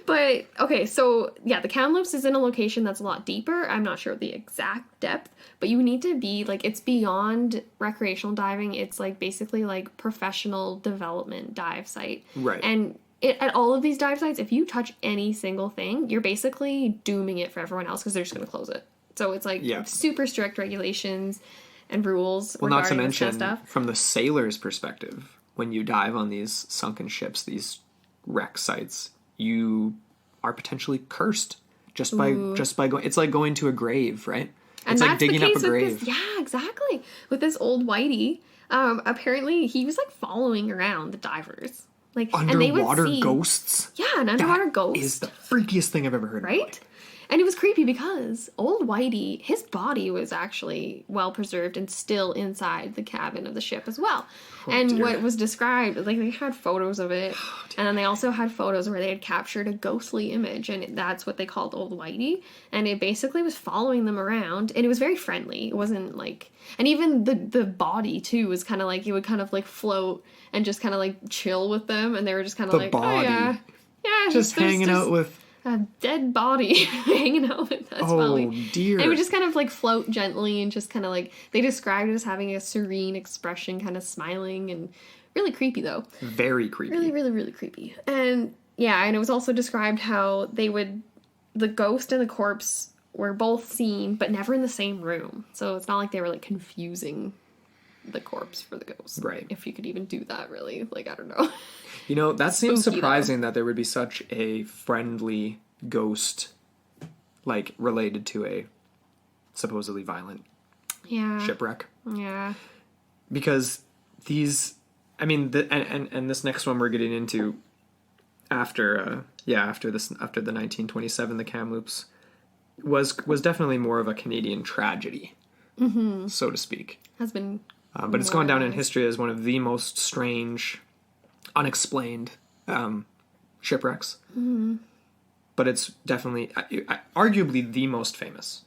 but okay, so yeah, the Kamloops is in a location that's a lot deeper. I'm not sure the exact depth, but you need to be like, it's beyond recreational diving. It's like basically like professional development dive site. Right. And at all of these dive sites, if you touch any single thing, you're basically dooming it for everyone else, because they're just going to close it. So it's like super strict regulations and rules. Well, not to mention, from the sailor's perspective, when you dive on these sunken ships, these wreck sites, you are potentially cursed just by going. It's like going to a grave, right? It's like digging up a grave. Exactly. With this old Whitey, apparently he was like following around the divers. Like underwater ghosts? Yeah, an underwater ghost. That is the freakiest thing I've ever heard. Right? And it was creepy because old Whitey, his body was actually well preserved and still inside the cabin of the ship as well. What was described, like they had photos of it, and then they also had photos where they had captured a ghostly image, and that's what they called old Whitey. And it basically was following them around, and it was very friendly. It wasn't like, and even the body too was kind of like, it would kind of like float and just kind of like chill with them, and they were just kind of like, body. Oh yeah, just hanging out with a dead body hanging out with us. Oh, dear. And it would just kind of like float gently, and just kind of like, they described it as having a serene expression, kind of smiling, and really creepy though. Very creepy. Really, really, really creepy. And yeah, and it was also described how the ghost and the corpse were both seen, but never in the same room. So it's not like they were like confusing the corpse for the ghost. Right. If you could even do that, really. Like, I don't know. You know, that seems surprising that there would be such a friendly ghost, like, related to a supposedly violent shipwreck. Yeah. Because these, I mean, and this next one we're getting into after the 1927, the Kamloops, was definitely more of a Canadian tragedy, so to speak. Has been but it's gone down in history as one of the most strange, unexplained shipwrecks. Mm-hmm. But it's definitely, arguably, the most famous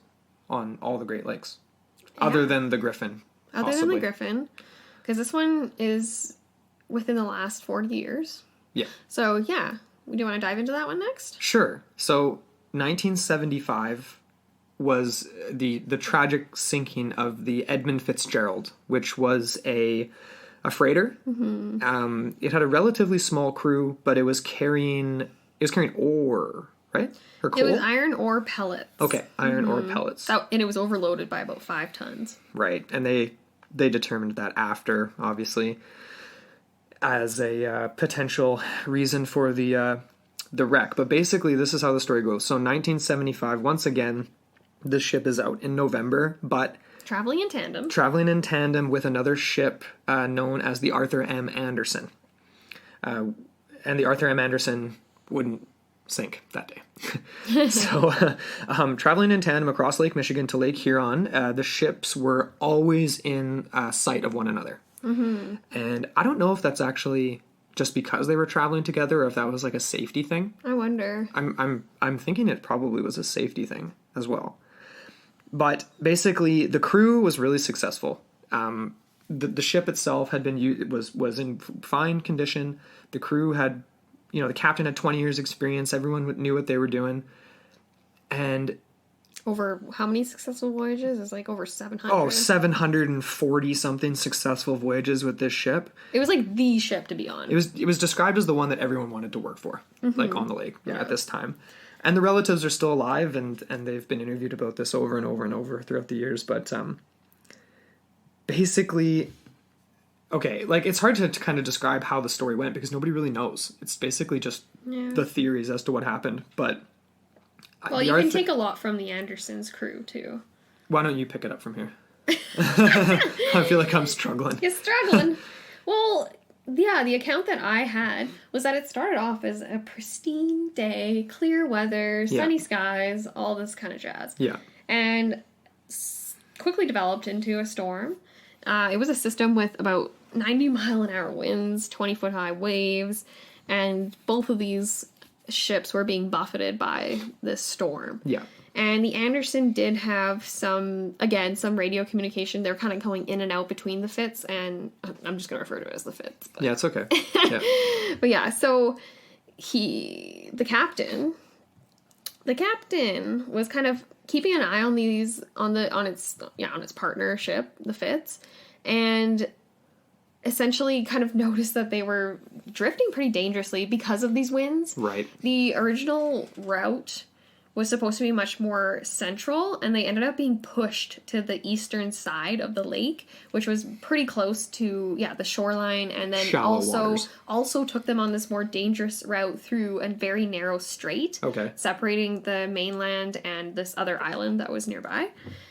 on all the Great Lakes, other than the Griffon. Other than the Griffon, because this one is within the last 40 years. Yeah. So yeah, do you want to dive into that one next? Sure. So 1975 was the tragic sinking of the Edmund Fitzgerald, which was a freighter. Mm-hmm. It had a relatively small crew, but it was carrying ore, right? Or coal? It was iron ore pellets. Okay, iron ore pellets. And it was overloaded by about 5 tons. Right, and they determined that after, obviously. as a potential reason for the wreck. But basically, this is how the story goes. So 1975, once again, the ship is out in November, but Traveling in tandem. Traveling in tandem with another ship known as the Arthur M. Anderson. And the Arthur M. Anderson wouldn't sink that day. So traveling in tandem across Lake Michigan to Lake Huron, the ships were always in sight of one another. Mm-hmm. And I don't know if that's actually just because they were traveling together or if that was like a safety thing. I wonder. I'm thinking it probably was a safety thing as well. But basically, the crew was really successful. The ship itself had been was in fine condition. The crew had, the captain had 20 years experience. Everyone knew what they were doing. And over how many successful voyages? It's like over 700. Oh, 740 something successful voyages with this ship. It was like the ship to be on. It was described as the one that everyone wanted to work for, like on the lake at this time. And the relatives are still alive, and they've been interviewed about this over and over and over throughout the years. But basically, okay, like it's hard to kind of describe how the story went because nobody really knows. It's basically just the theories as to what happened. But well, you can take a lot from the Andersons' crew too. Why don't you pick it up from here? I feel like I'm struggling. You're struggling. Well, yeah, the account that I had was that it started off as a pristine day, clear weather, sunny skies, all this kind of jazz. Yeah. And quickly developed into a storm. It was a system with about 90-mile-an-hour winds, 20-foot-high waves, and both of these ships were being buffeted by this storm. Yeah. And the Anderson did have some radio communication. They're kind of going in and out between the Fitz, and I'm just going to refer to it as the Fitz. But. Yeah, it's okay. Yeah. But yeah, so the captain was kind of keeping an eye on its partner ship, the Fitz, and essentially kind of noticed that they were drifting pretty dangerously because of these winds. Right. The original route was supposed to be much more central, and they ended up being pushed to the eastern side of the lake, which was pretty close to the shoreline, and then also took them on this more dangerous route through a very narrow strait, separating the mainland and this other island that was nearby.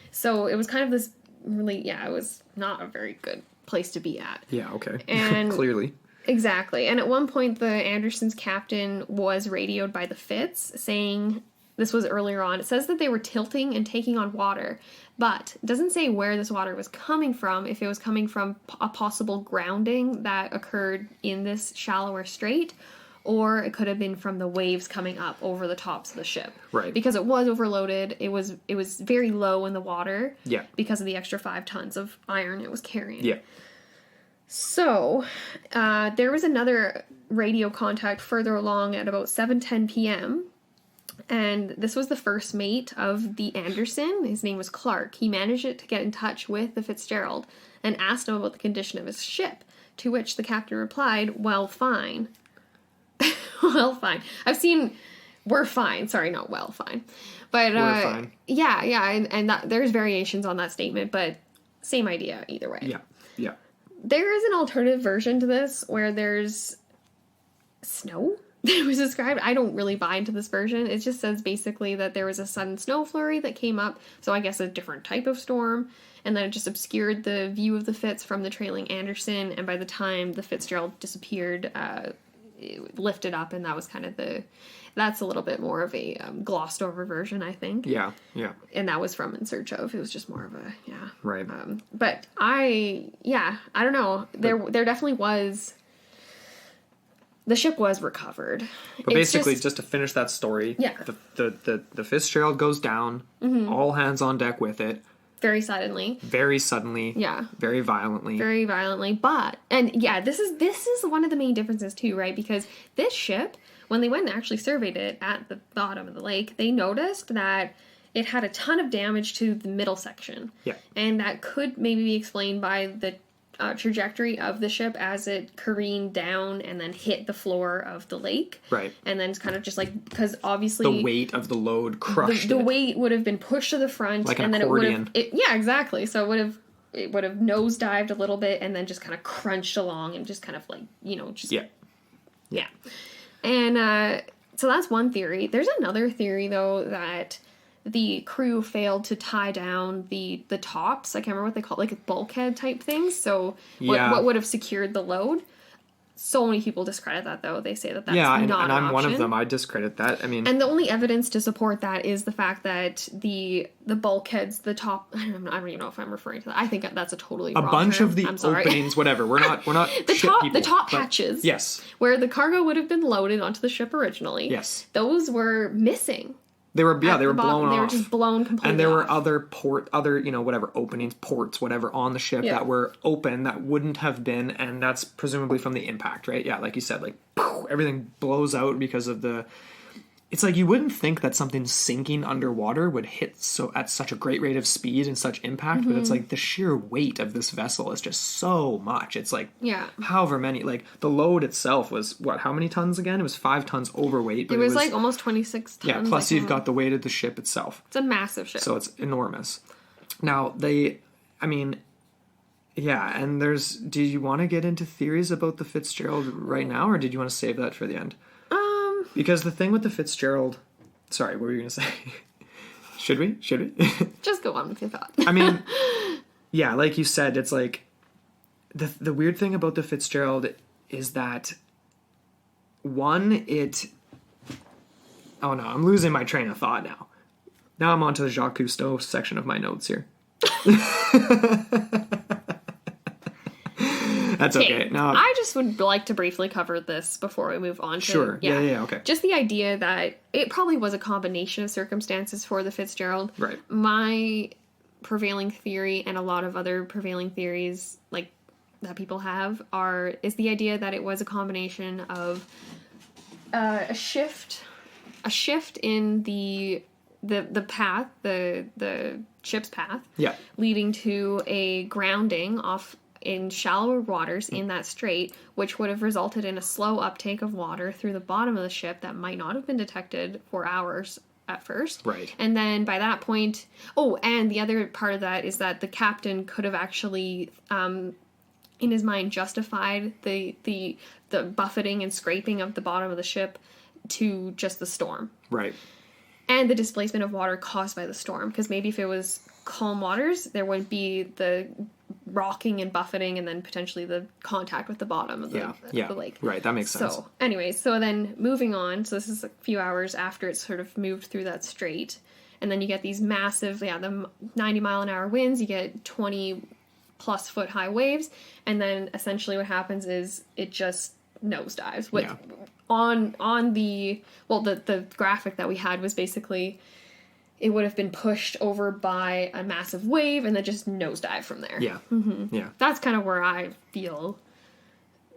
So it was kind of this really, it was not a very good place to be at. Yeah, okay. And clearly. Exactly. And at one point, the Anderson's captain was radioed by the Fitz, saying, this was earlier on, it says that they were tilting and taking on water, but it doesn't say where this water was coming from, if it was coming from a possible grounding that occurred in this shallower strait, or it could have been from the waves coming up over the tops of the ship. Right. Because it was overloaded. It was very low in the water. Yeah. Because of the extra 5 tons of iron it was carrying. Yeah. So, there was another radio contact further along at about 7:10 p.m., and this was the first mate of the Anderson. His name was Clark. He managed to get in touch with the Fitzgerald and asked him about the condition of his ship, to which the captain replied, well, fine. Well, fine. We're fine. Sorry, not well, fine. But, we're fine. Yeah, and there's variations on that statement, but same idea either way. Yeah, yeah. There is an alternative version to this where there's snow that was described. I don't really buy into this version. It just says basically that there was a sudden snow flurry that came up, so I guess a different type of storm, and then it just obscured the view of the Fitz from the trailing Anderson, and by the time the Fitzgerald disappeared, it lifted up, and that was kind of that's a little bit more of a glossed over version, I think. Yeah, yeah. And that was from In Search Of. It was just more of a, Right. But I don't know. There definitely was... The ship was recovered. But basically, just to finish that story, the Fitzgerald goes down, all hands on deck with it. Very suddenly. Very suddenly. Yeah. Very violently. Very violently. But, this is one of the main differences too, right? Because this ship, when they went and actually surveyed it at the bottom of the lake, they noticed that it had a ton of damage to the middle section. Yeah. And that could maybe be explained by the trajectory of the ship as it careened down and then hit the floor of the lake. Right. And then it's kind of just like, because obviously... The weight of the load crushed the weight would have been pushed to the front. Like an and then accordion. Yeah, exactly. So it would have it would have nosedived a little bit and then just kind of crunched along and just kind of like, just... Yeah. And so that's one theory. There's another theory, though, that the crew failed to tie down the tops. I can't remember what they call it, like bulkhead type things. So what would have secured the load. So many people discredit that, though. They say that's not an option. I'm one of them. I discredit that. I mean... And the only evidence to support that is the fact that the bulkheads, the top... I don't even know if I'm referring to that. I think that's a totally wrong bunch term. of the openings, whatever. We're not the top hatches. Yes. Where the cargo would have been loaded onto the ship originally. Yes. Those were missing. They were blown off. They were just blown completely And there were off. other openings, ports, whatever, on the ship that were open that wouldn't have been, and that's presumably from the impact, right? Yeah, like you said, like, poof, everything blows out because of the... It's like you wouldn't think that something sinking underwater would hit at such a great rate of speed and such impact, but it's like the sheer weight of this vessel is just so much. It's like, however many, like the load itself was how many tons again? It was 5 tons overweight. But it was like almost 26 tons. Yeah, plus you've got the weight of the ship itself. It's a massive ship. So it's enormous. Now, and do you want to get into theories about the Fitzgerald right now, or did you want to save that for the end? Because the thing with the Fitzgerald... Sorry, what were you going to say? Should we? Just go on with your thought. I mean, yeah, like you said, it's like... The weird thing about the Fitzgerald is that... One, Oh no, I'm losing my train of thought now. Now I'm on to the Jacques Cousteau section of my notes here. That's okay. Now, I just would like to briefly cover this before we move on to... Sure. Yeah, okay. Just the idea that it probably was a combination of circumstances for the Fitzgerald. Right. My prevailing theory, and a lot of other prevailing theories like that people have, is the idea that it was a combination of a shift in the path, the ship's path, leading to a grounding off in shallower waters in that strait, which would have resulted in a slow uptake of water through the bottom of the ship that might not have been detected for hours at first. Right. And then by that point... Oh, and the other part of that is that the captain could have actually, in his mind, justified the buffeting and scraping of the bottom of the ship to just the storm. Right. And the displacement of water caused by the storm. Because maybe if it was calm waters, there wouldn't be the rocking and buffeting and then potentially the contact with the bottom of the lake. Right, that makes sense. So, anyways, so then moving on, so this is a few hours after it's sort of moved through that strait, and then you get these massive, the 90-mile-an-hour winds, you get 20-plus foot high waves, and then essentially what happens is it just nosedives. On the graphic that we had was basically... It would have been pushed over by a massive wave and then just nosedive from there. Yeah. Mm-hmm. Yeah. That's kind of where I feel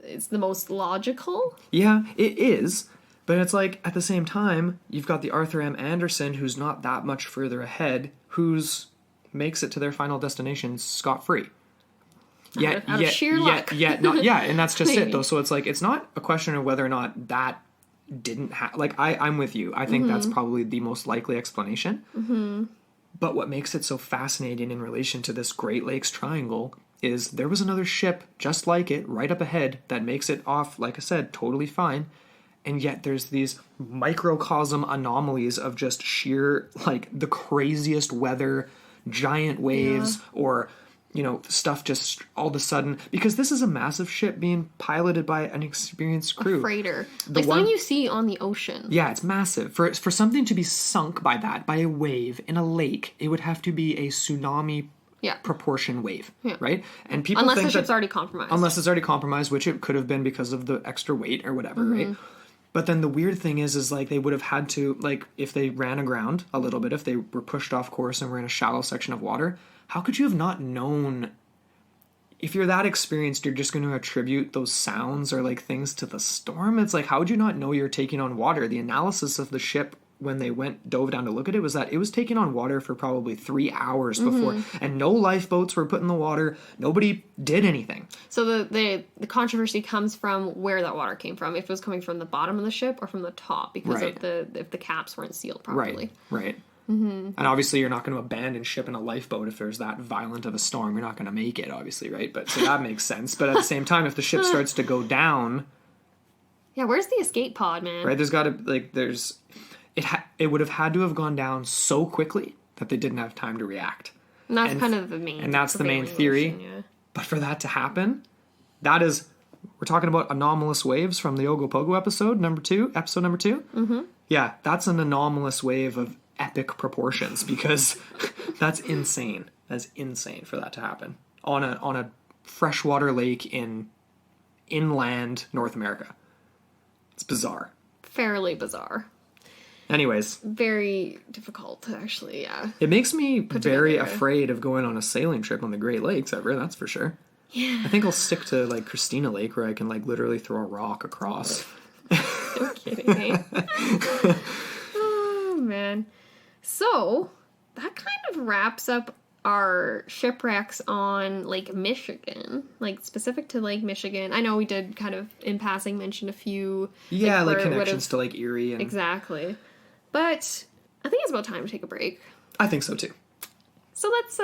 it's the most logical. Yeah, it is. But it's like, at the same time, you've got the Arthur M. Anderson, who's not that much further ahead, makes it to their final destination scot-free. Out of sheer luck. And that's just Maybe. it, though. So it's like, it's not a question of whether or not that didn't happen. Like, I'm with you. I think that's probably the most likely explanation. Mm-hmm. But what makes it so fascinating in relation to this Great Lakes Triangle is there was another ship just like it right up ahead that makes it off, like I said, totally fine. And yet there's these microcosm anomalies of just sheer, like, the craziest weather, giant waves, or... stuff just all of a sudden... Because this is a massive ship being piloted by an experienced crew. A freighter. Something you see on the ocean. Yeah, it's massive. For something to be sunk by a wave in a lake, it would have to be a tsunami proportion wave, right? And people Unless think the ship's already compromised. Unless it's already compromised, which it could have been because of the extra weight or whatever, right? But then the weird thing is like they would have had to, like, if they ran aground a little bit, if they were pushed off course and were in a shallow section of water... How could you have not known? If you're that experienced, you're just going to attribute those sounds or like things to the storm. It's like, how would you not know you're taking on water? The analysis of the ship when they dove down to look at it was that it was taking on water for probably 3 hours before, and no lifeboats were put in the water. Nobody did anything. So the controversy comes from where that water came from. If it was coming from the bottom of the ship or from the top, because of if the caps weren't sealed properly. Right. Mm-hmm. And obviously you're not going to abandon ship in a lifeboat if there's that violent of a storm. You're not going to make it, obviously, right? But so that makes sense. But at the same time, if the ship starts to go down... Yeah, where's the escape pod, man? Right, there's got to, like, there's... It would have had to have gone down so quickly that they didn't have time to react. And that's kind of the main... And that's the main theory. Yeah. But for that to happen, that is... We're talking about anomalous waves from the Ogopogo episode number 2. Mm-hmm. Yeah, that's an anomalous wave of epic proportions because that's insane. That's insane for that to happen on a freshwater lake in inland North America. It's bizarre. Fairly bizarre. Anyways. Very difficult to actually, yeah. It makes me very afraid of going on a sailing trip on the Great Lakes ever, that's for sure. Yeah. I think I'll stick to, like, Christina Lake where I can, like, literally throw a rock across. No kidding, eh? Oh, man. So, that kind of wraps up our shipwrecks on Lake Michigan. Like, specific to Lake Michigan. I know we did kind of, in passing, mention a few... Yeah, like connections to, like, Erie. And... Exactly. But I think it's about time to take a break. I think so, too. So let's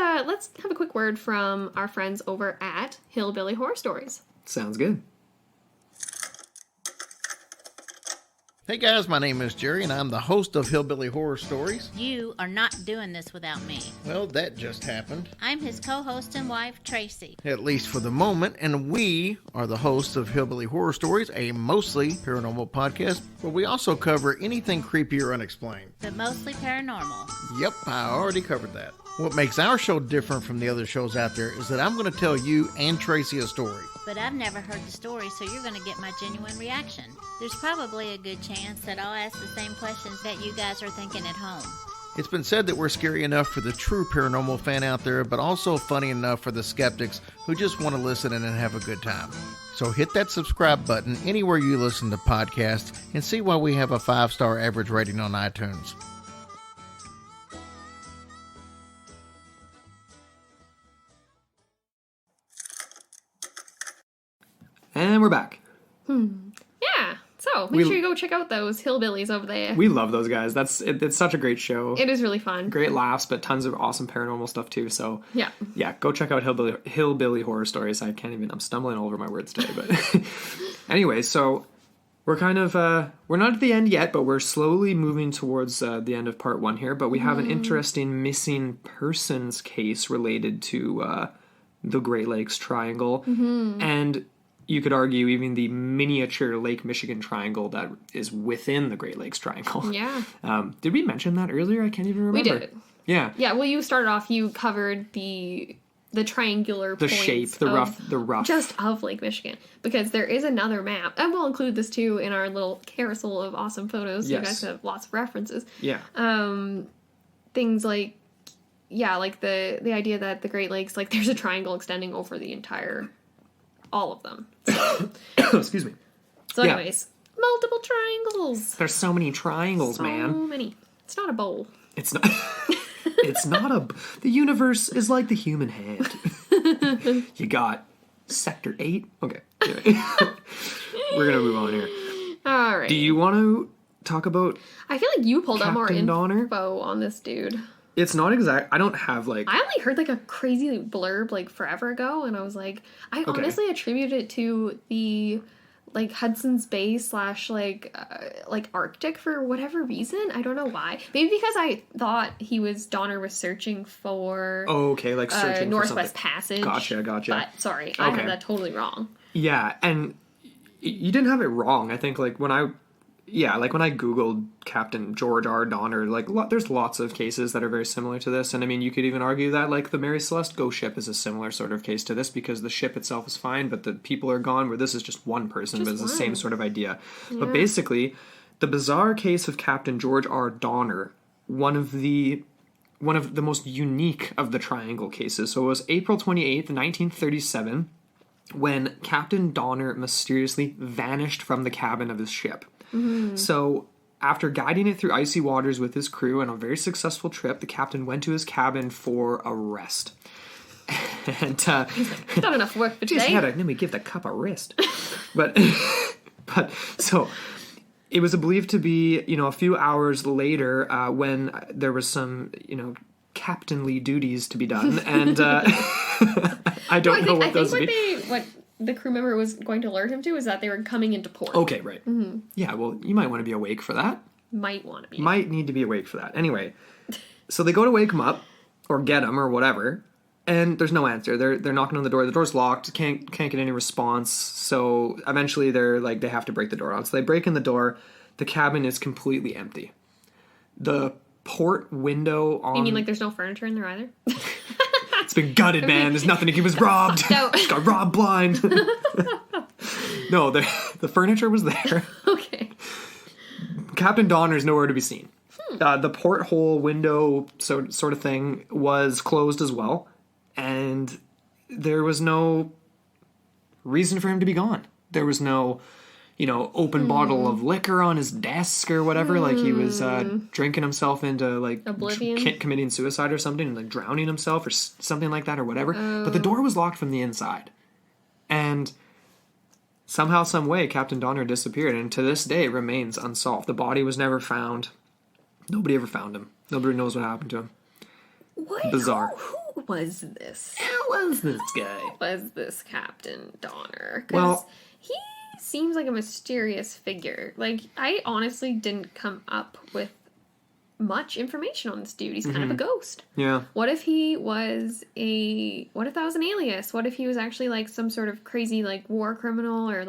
have a quick word from our friends over at Hillbilly Horror Stories. Sounds good. Hey guys, my name is Jerry and I'm the host of Hillbilly Horror Stories. You are not doing this without me. Well, that just happened. I'm his co-host and wife, Tracy. At least for the moment, and we are the hosts of Hillbilly Horror Stories, a mostly paranormal podcast, where we also cover anything creepy or unexplained. But mostly paranormal. Yep, I already covered that. What makes our show different from the other shows out there is that I'm going to tell you and Tracy a story. But I've never heard the story, so you're going to get my genuine reaction. There's probably a good chance that I'll ask the same questions that you guys are thinking at home. It's been said that we're scary enough for the true paranormal fan out there, but also funny enough for the skeptics who just want to listen in and have a good time. So hit that subscribe button anywhere you listen to podcasts and see why we have a 5-star average rating on iTunes. And we're back. Yeah. So make sure you go check out those hillbillies over there. We love those guys. It's such a great show. It is really fun. Great laughs, but tons of awesome paranormal stuff too. So yeah, go check out Hillbilly Horror Stories. I'm stumbling over my words today, but anyway, so we're kind of we're not at the end yet, but we're slowly moving towards the end of part 1 here. But we have an interesting missing persons case related to the Great Lakes Triangle, and you could argue even the miniature Lake Michigan Triangle that is within the Great Lakes Triangle. Yeah. Did we mention that earlier? I can't even remember. We did. Yeah. Yeah, well, you started off, you covered the triangular the points shape, the rough. Just of Lake Michigan. Because there is another map, and we'll include this too in our little carousel of awesome photos. So you guys have lots of references. Yeah. Things like, like the idea that the Great Lakes, like there's a triangle extending over the entire... all of them. So. Excuse me. So anyways, multiple triangles. There's so many triangles, man. So many. It's not a bowl. It's not. It's not a. The universe is like the human hand. You got Sector 8. Okay. Anyway. We're gonna move on here. All right. Do you want to talk about? I feel like you pulled out more Captain Donner? info on this dude. It's not exact. I don't have like. I only heard like a crazy blurb like forever ago, and I was like, I honestly attribute it to the like Hudson's Bay / like Arctic for whatever reason. I don't know why. Maybe because I thought Donner was searching for. Oh, okay, like searching for Northwest something. Passage. Gotcha. But sorry, I had that totally wrong. Yeah, and you didn't have it wrong. I think like when I Googled Captain George R. Donner, like there's lots of cases that are very similar to this. And I mean, you could even argue that like the Mary Celeste ghost ship is a similar sort of case to this because the ship itself is fine, but the people are gone, where this is just one person, but it's the same sort of idea. Yeah. But basically, the bizarre case of Captain George R. Donner, one of the most unique of the triangle cases. So it was April 28th, 1937, when Captain Donner mysteriously vanished from the cabin of his ship. Mm-hmm. So, after guiding it through icy waters with his crew on a very successful trip, the captain went to his cabin for a rest. And he's like, not enough work for today. Let me give the cup a rest. but so it was believed to be, a few hours later when there was some, captainly duties to be done. And I don't know what those would be. What the crew member was going to alert him to is that they were coming into port. Okay, right. Mm-hmm. Yeah, well, you might want to be awake for that. Might want to be. Might need to be awake for that. Anyway, so they go to wake him up, or get him, or whatever, and there's no answer. They're knocking on the door. The door's locked. Can't get any response. So eventually they have to break the door on. So they break in the door. The cabin is completely empty. The port window on... You mean like there's no furniture in there either? It's been gutted, man. There's nothing. He was robbed. Got robbed blind. No, the furniture was there. Okay. Captain Donner's nowhere to be seen. The porthole window sort of thing was closed as well. And there was no reason for him to be gone. There was no, open bottle of liquor on his desk or whatever. Like he was drinking himself into like oblivion, committing suicide or something, and like drowning himself or something like that or whatever. But the door was locked from the inside. And somehow, some way, Captain Donner disappeared, and to this day remains unsolved. The body was never found. Nobody ever found him. Nobody knows what happened to him. What? Bizarre. Who was this? Who was this guy? Who was this Captain Donner? Well, he seems like a mysterious figure. Like, I honestly didn't come up with much information on this dude. He's kind of a ghost. Yeah. What if that was an alias? What if he was actually like some sort of crazy like war criminal or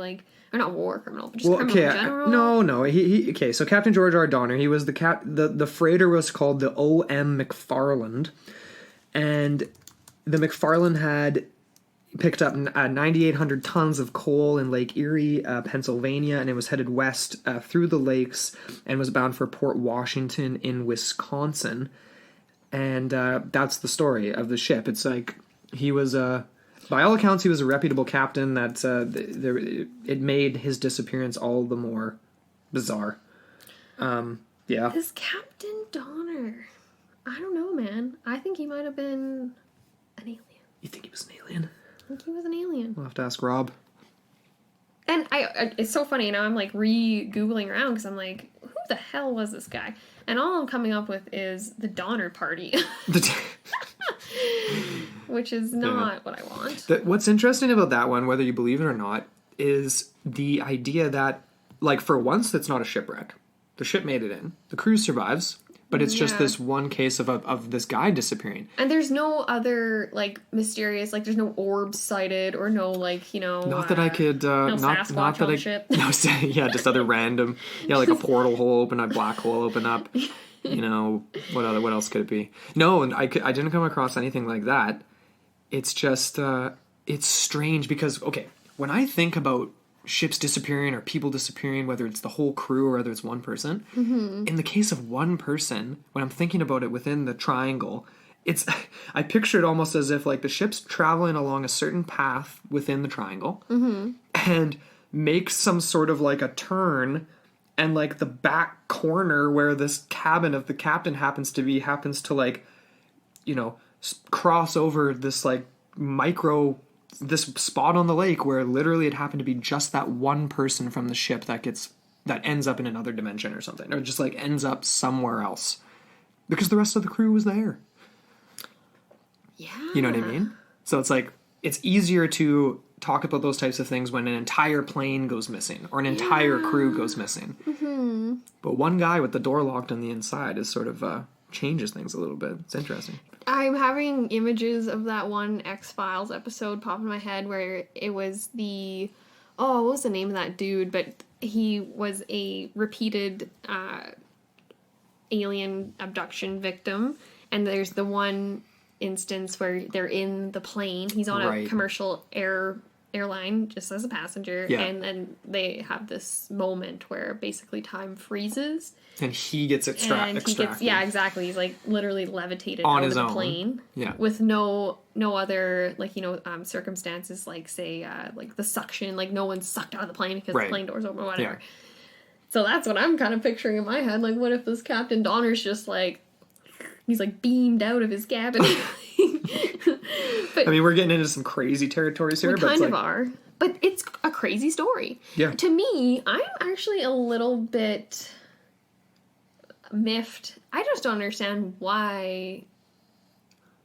not war criminal, but just criminal in general? No. He so Captain George R. Donner, he was the freighter was called the O.M. McFarland, and the McFarland had picked up 9,800 tons of coal in Lake Erie, Pennsylvania, and it was headed west through the lakes and was bound for Port Washington in Wisconsin. And that's the story of the ship. It's like he was by all accounts, he was a reputable captain. That it made his disappearance all the more bizarre. Yeah. This Captain Donner, I don't know, man. I think he might have been an alien. You think he was an alien? I think he was an alien. We'll have to ask Rob. And it's so funny, now I'm like re-googling around because I'm like, who the hell was this guy? And all I'm coming up with is the Donner Party. Which is not what I want. What's interesting about that one, whether you believe it or not, is the idea that, like, for once, that's not a shipwreck. The ship made it in. The crew survives. But it's just this one case of this guy disappearing. And there's no other, like, mysterious, like, there's no orbs sighted or no, like, Not that I could... no not Sasquatch that on I... ship. No, yeah, just other random... Yeah, like a portal hole open, a black hole open up. What else could it be? No, and I didn't come across anything like that. It's just... it's strange because, okay, when I think about ships disappearing or people disappearing, whether it's the whole crew or whether it's one person, in the case of one person, when I'm thinking about it within the triangle, I picture it almost as if like the ship's traveling along a certain path within the triangle and makes some sort of like a turn, and like the back corner where this cabin of the captain happens to like, cross over this like this spot on the lake where literally it happened to be just that one person from the ship that ends up in another dimension or something, or just like ends up somewhere else because the rest of the crew was there. Yeah. You know what I mean? So it's like, it's easier to talk about those types of things when an entire plane goes missing or an entire crew goes missing. Mm-hmm. But one guy with the door locked on the inside is sort of changes things a little bit. It's interesting. I'm having images of that one X-Files episode pop in my head where it was what was the name of that dude? But he was a repeated alien abduction victim. And there's the one instance where they're in the plane. He's on a commercial airline just as a passenger. Yeah. And then they have this moment where basically time freezes. And he gets extracted. Yeah, exactly. He's like literally levitated on out his of the own plane. Yeah. With no other circumstances like say like the suction, like no one's sucked out of the plane because the plane door's open or whatever. Yeah. So that's what I'm kind of picturing in my head. Like, what if this Captain Donner's just like, he's like beamed out of his cabin. But I mean, we're getting into some crazy territories here, we but kind it's of like, are. But it's a crazy story. Yeah. To me, I'm actually a little bit miffed. I just don't understand why.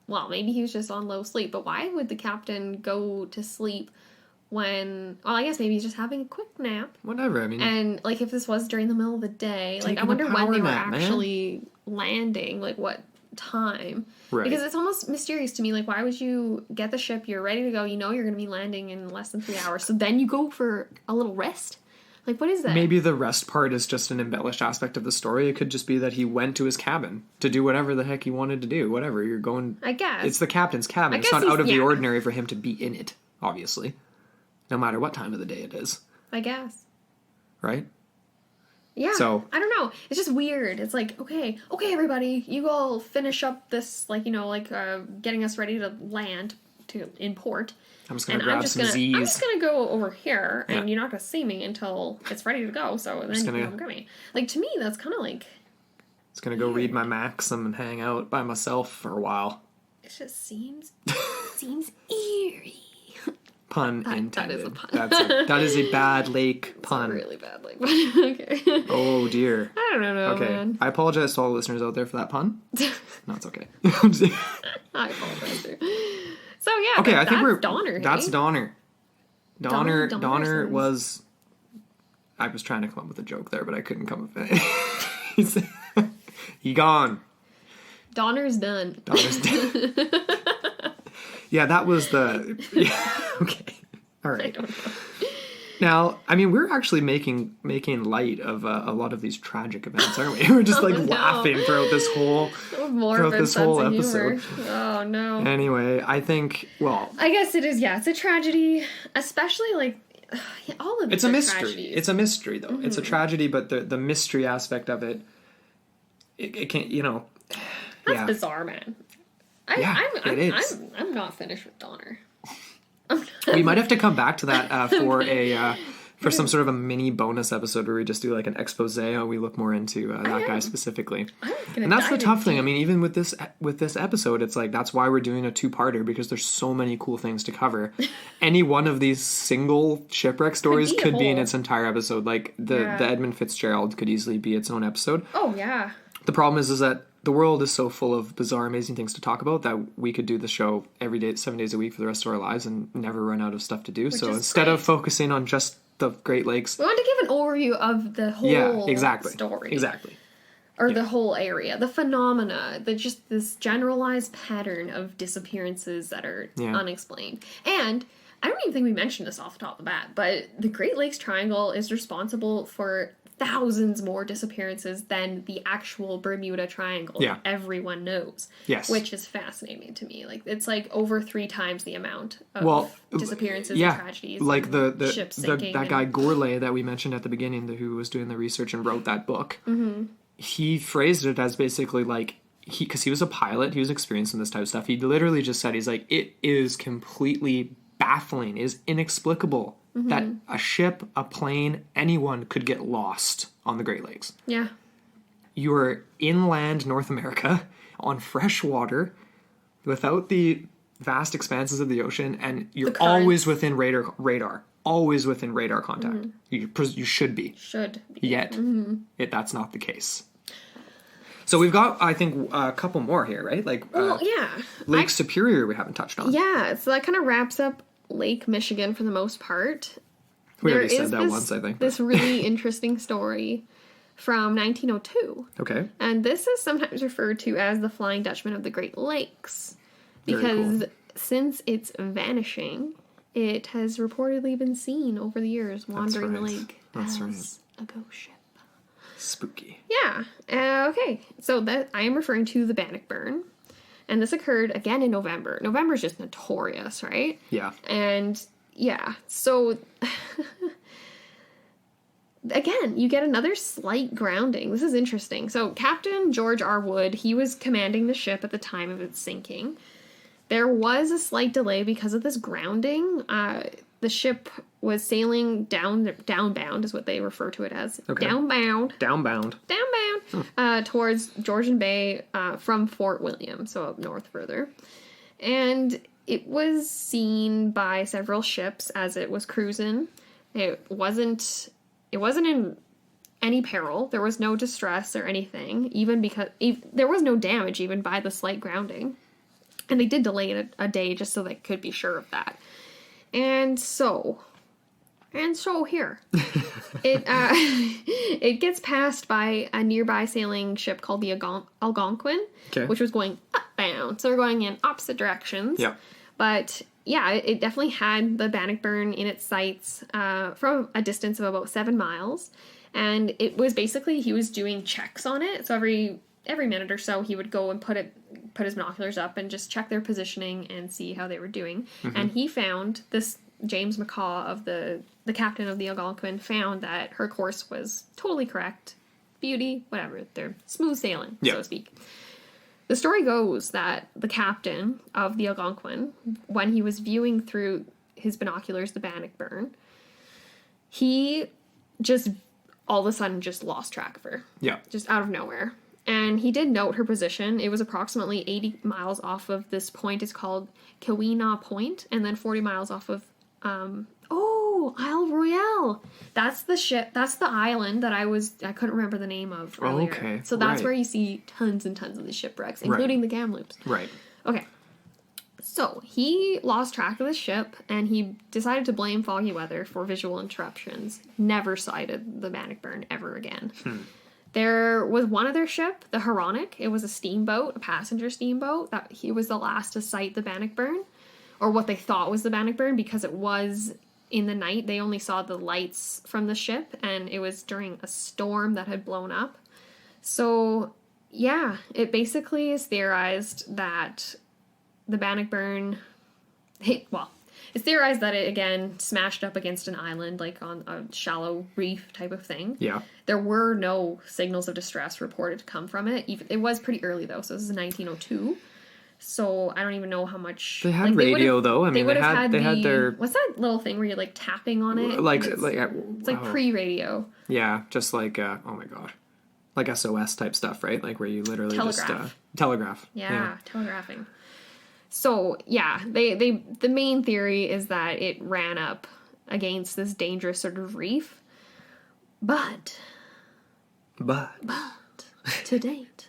Well, maybe he was just on low sleep, but why would the captain go to sleep when... Well, I guess maybe he's just having a quick nap. whatever. I mean, And, like, if this was during the middle of the day, like, I Taking a wonder when power they were nap, man. actually landing, like, what time. Right. Because it's almost mysterious to me, like, why would you get the ship, you're ready to go, you know you're going to be landing in less than 3 hours, so then you go for a little rest? Like, what is that? maybe the rest part is just an embellished aspect of the story. It could just be that he went to his cabin to do whatever the heck he wanted to do. Whatever, you're going... I guess. It's the captain's cabin. I It's guess not out of the yeah. ordinary for him to be in it, obviously. No matter what time of the day it is. I guess. Right? Yeah. So- I don't know. It's just weird. It's like, okay, everybody, you all finish up this, like, getting us ready to land in port. I'm just going to And grab some Z's. I'm just gonna go over here, and Yeah. you're not gonna see me until it's ready to go. So then you gonna- can come get me. Like, to me, that's kind of like Just going to go read my Maxim and hang out by myself for a while. it just seems eerie. Pun That intended. is a pun. That is a bad lake pun. Really bad, like, okay. Oh dear. I don't know, Okay. man. I apologize to all the listeners out there for that pun. No, it's okay. I apologize. Too. So yeah. Okay, but I think we're... Donner. That's hey? Donner. Donner Donner was... I was trying to come up with a joke there, but I couldn't come up with it. He gone. Donner's done. Donner's dead. Yeah, that was the... Yeah, okay. All I right. don't know. Now, I mean, we're actually making light of a lot of these tragic events, aren't we? We're just like Oh, no. laughing throughout this whole... More throughout of a this sense whole of episode. humor. Oh no. Anyway, I think, well, I guess it is. Yeah, it's a tragedy, especially like all of it's these a are mystery. tragedies. It's a mystery, though. It's a Mm-hmm. tragedy, but the mystery aspect of it, it can't, That's yeah. bizarre, man. Yeah, it is. I'm not finished with Donner. We might have to come back to that for some sort of a mini bonus episode where we just do like an expose and we look more into that guy specifically. And that's the tough thing. I mean, even with this episode, it's like that's why we're doing a two-parter, because there's so many cool things to cover. Any one of these single shipwreck stories be a could be in whole- its entire episode. Like the Edmund Fitzgerald could easily be its own episode. Oh yeah. The problem is that the world is so full of bizarre, amazing things to talk about that we could do the show every day, 7 days a week for the rest of our lives and never run out of stuff to do. So is instead of great. focusing on just the Great Lakes, We want to give an overview of the whole story. Exactly. Or the whole area, the phenomena, just this generalized pattern of disappearances that are unexplained. And I don't even think we mentioned this off the top of the bat, but the Great Lakes Triangle is responsible for thousands more disappearances than the actual Bermuda Triangle that everyone knows. Yes. Which is fascinating to me. Like, it's like over 3 times the amount of disappearances and tragedies. Like and the ships sinking that and- guy Gourlay that we mentioned at the beginning, who was doing the research and wrote that book. Mm-hmm. He phrased it as basically like because he was a pilot, he was experienced in this type of stuff. He literally just said, he's like, it is completely baffling, is inexplicable that a ship, a plane, anyone could get lost on the Great Lakes. Yeah. You are inland North America on fresh water without the vast expanses of the ocean, and you're currents. always within radar. Always within radar contact. You should be. Should be. Yet, that's not the case. So we've got, I think, a couple more here, right? Like, Well, yeah. Lake Superior we haven't touched on. Yeah, so that kind of wraps up Lake Michigan for the most part. We There already said is that this- once, I think. This really interesting story from 1902. Okay. And this is sometimes referred to as the Flying Dutchman of the Great Lakes. Very Because cool. since its vanishing, it has reportedly been seen over the years wandering the right. lake That's as right. a ghost ship. Spooky. Yeah. Okay. So that I am referring to the Bannockburn. And this occurred again in November. November is just notorious, right? Yeah. And yeah, so again, you get another slight grounding. This is interesting. So Captain George R. Wood, he was commanding the ship at the time of its sinking. There was a slight delay because of this grounding. The ship was sailing downbound, is what they refer to it as. Okay. Downbound. Downbound. Towards Georgian Bay from Fort William, so up north further. And it was seen by several ships as it was cruising. It wasn't in any peril. There was no distress or anything, even because there was no damage even by the slight grounding. And they did delay it a day just so they could be sure of that. And so here, it gets passed by a nearby sailing ship called the Algonquin, which was going upbound. So they're going in opposite directions. Yeah. But yeah, it definitely had the Bannockburn in its sights from a distance of about 7 miles. And it was basically, he was doing checks on it. So every minute or so, he would go and put his binoculars up and just check their positioning and see how they were doing. Mm-hmm. And he found this, James McCaw of the captain of the Algonquin, found that her course was totally correct. Beauty, whatever. They're smooth sailing, so to speak. The story goes that the captain of the Algonquin, when he was viewing through his binoculars the Bannockburn, he just all of a sudden just lost track of her. Yeah. Just out of nowhere. And he did note her position. It was approximately 80 miles off of this point. It's called Keweenaw Point, and then 40 miles off of Isle Royale. That's the ship. That's the island that I couldn't remember the name of earlier. Okay. So that's where you see tons and tons of the shipwrecks, including the Kamloops. Right. Okay. So he lost track of the ship, and he decided to blame foggy weather for visual interruptions. Never sighted the Bannockburn ever again. There was one other ship, the Huronic. It was a steamboat, a passenger steamboat. That he was the last to sight the Bannockburn, or what they thought was the Bannockburn, because it was in the night. They only saw the lights from the ship, and it was during a storm that had blown up. So, yeah, it basically is theorized that the Bannockburn, it's theorized that it, again, smashed up against an island, like on a shallow reef type of thing. Yeah. There were no signals of distress reported to come from it. It was pretty early, though, so this is 1902. So I don't even know how much... They had radio, though. I mean, they had their... What's that little thing where you're, like, tapping on it? It's like pre-radio. Yeah, just like, oh my god. Like SOS type stuff, right? Like where you literally telegraph. Yeah, telegraphing. So, yeah, the main theory is that it ran up against this dangerous sort of reef. But to date,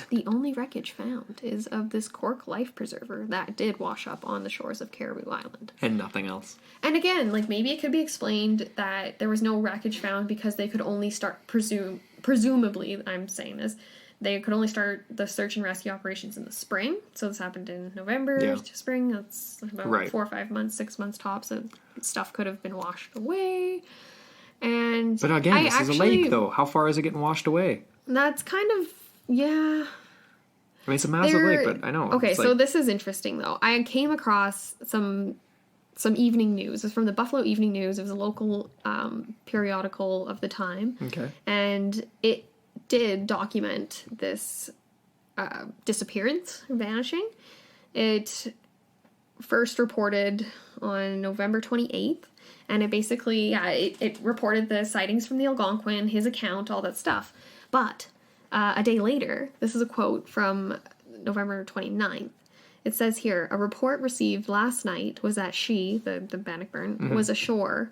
the only wreckage found is of this cork life preserver that did wash up on the shores of Caribou Island. And nothing else. And again, like, maybe it could be explained that there was no wreckage found because they could only start, presumably, I'm saying this, they could only start the search and rescue operations in the spring. So this happened in November to spring. That's about 4 or 5 months, 6 months tops. So stuff could have been washed away. But again, this is a lake, though. How far is it getting washed away? That's kind of, yeah. I mean, it's a massive lake, but I know. Okay, so this is interesting, though. I came across some evening news. It was from the Buffalo Evening News. It was a local periodical of the time. Okay. And it did document this disappearance, vanishing. It first reported on November 28th, and it basically, it reported the sightings from the Algonquin, his account, all that stuff. But a day later, this is a quote from November 29th. It says here, a report received last night was that she, the Bannockburn, was ashore.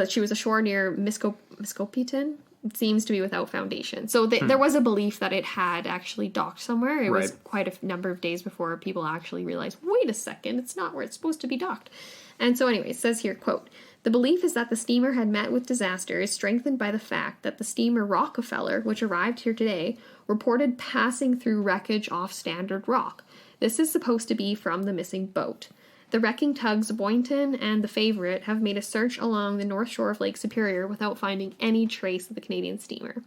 She was ashore near Miskopiton. It seems to be without foundation. So there was a belief that it had actually docked somewhere. It was quite a number of days before people actually realized, wait a second, it's not where it's supposed to be docked. And so anyway, it says here, quote, the belief is that the steamer had met with disaster is strengthened by the fact that the steamer Rockefeller, which arrived here today, reported passing through wreckage off Standard Rock. This is supposed to be from the missing boat. The wrecking tugs Boynton and the Favorite have made a search along the north shore of Lake Superior without finding any trace of the Canadian steamer.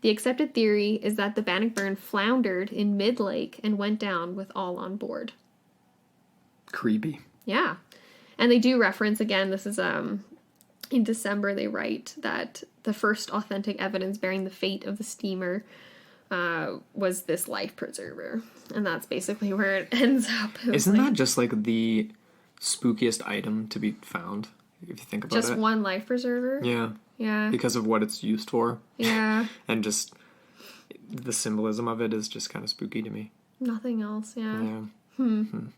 The accepted theory is that the Bannockburn floundered in mid-lake and went down with all on board. Creepy. Yeah. And they do reference, again, this is in December, they write that the first authentic evidence bearing the fate of the steamer was this life preserver. And that's basically where it ends up. Isn't that just like the spookiest item to be found, if you think about it? Just one life preserver? Yeah. Yeah. Because of what it's used for. Yeah. And just the symbolism of it is just kind of spooky to me. Nothing else, yeah. Very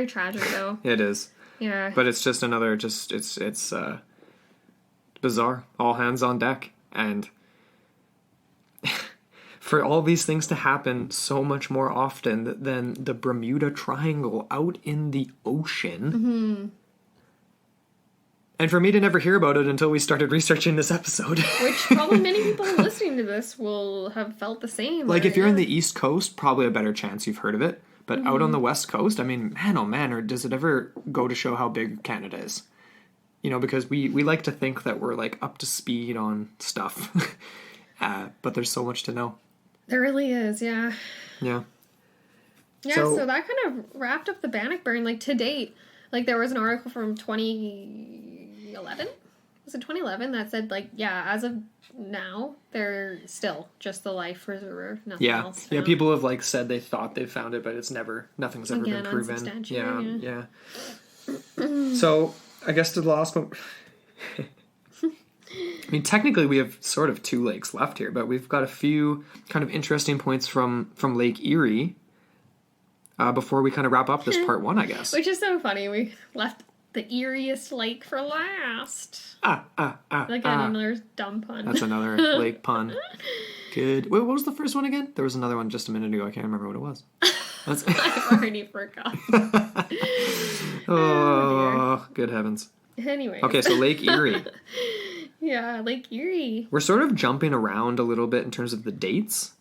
tragic, though. It is. Yeah. But it's just another, it's bizarre. All hands on deck. And for all these things to happen so much more often than the Bermuda Triangle out in the ocean. Mm-hmm. And for me to never hear about it until we started researching this episode. Which probably many people listening to this will have felt the same. Like, or, if you're in the East Coast, probably a better chance you've heard of it. But out on the West Coast, I mean, man, oh man, or does it ever go to show how big Canada is? You know, because we like to think that we're, like, up to speed on stuff. But there's so much to know. There really is, yeah. Yeah. Yeah, so that kind of wrapped up the Bannockburn, like, to date. Like, there was an article from 2011? Was it 2011 that said, like, yeah, as of now, they're still just the life preserver, nothing else. Yeah, people have, like, said they thought they found it, but nothing's ever been proven. Unsubstantiated, Yeah. So, I guess to the last one... I mean, technically we have sort of 2 lakes left here, but we've got a few kind of interesting points from Lake Erie before we kind of wrap up this part 1, I guess. Which is so funny. We left the eeriest lake for last. Another dumb pun. That's another lake pun. Good. Wait, what was the first one again? There was another one just a minute ago. I can't remember what it was. I've already forgotten. Oh, good heavens. Anyway. Okay, so Lake Erie. Yeah, Lake Erie. We're sort of jumping around a little bit in terms of the dates.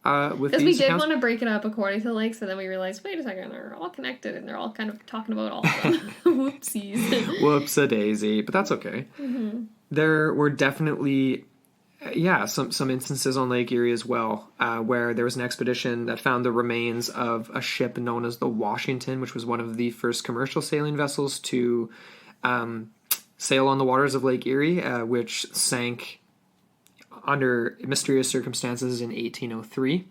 With because these we did accounts. want to break it up according to the lakes, and then we realized, wait a second, they're all connected, and they're all kind of talking about all of them. Whoopsies. Whoops-a-daisy. But that's okay. Mm-hmm. There were definitely, some instances on Lake Erie as well, where there was an expedition that found the remains of a ship known as the Washington, which was one of the first commercial sailing vessels to sail on the waters of Lake Erie, which sank under mysterious circumstances in 1803.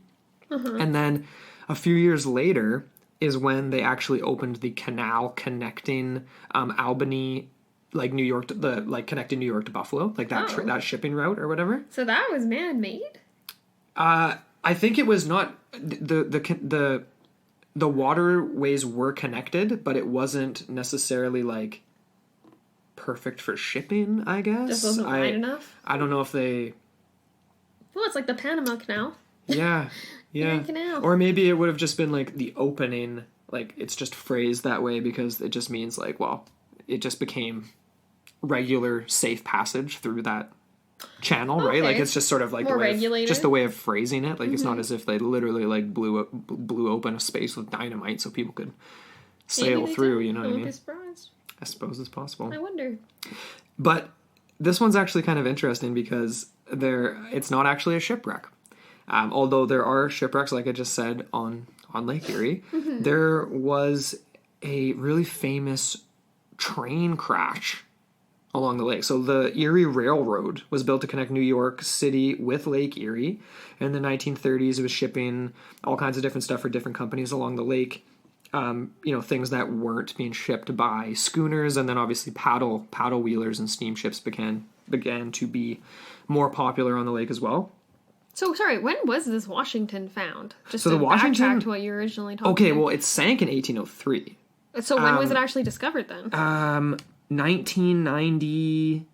And then a few years later is when they actually opened the canal connecting Albany, like New York, connecting New York to Buffalo, like that that shipping route or whatever. So that was man-made? I think it was not the waterways were connected, but it wasn't necessarily like perfect for shipping, I guess. Just wasn't wide enough? I don't know if they... Well, it's like the Panama Canal. Yeah. Erie Canal. Or maybe it would have just been like the opening, like it's just phrased that way because it just means like, well, it just became regular safe passage through that channel, right? Like it's just sort of like more the way regulated. just the way of phrasing it. Like it's not as if they literally like blew open a space with dynamite so people could sail through, you know what I mean? Be surprised. I suppose it's possible. I wonder. But this one's actually kind of interesting because it's not actually a shipwreck. Although there are shipwrecks, like I just said, on Lake Erie. There was a really famous train crash along the lake. So the Erie Railroad was built to connect New York City with Lake Erie. In the 1930s, it was shipping all kinds of different stuff for different companies along the lake. Things that weren't being shipped by schooners, and then obviously paddle wheelers and steamships began to be more popular on the lake as well. So, sorry, when was this Washington found? Just so to the Washington, backtrack to what you originally talked about. Okay, well, it sank in 1803. So when was it actually discovered then? 1990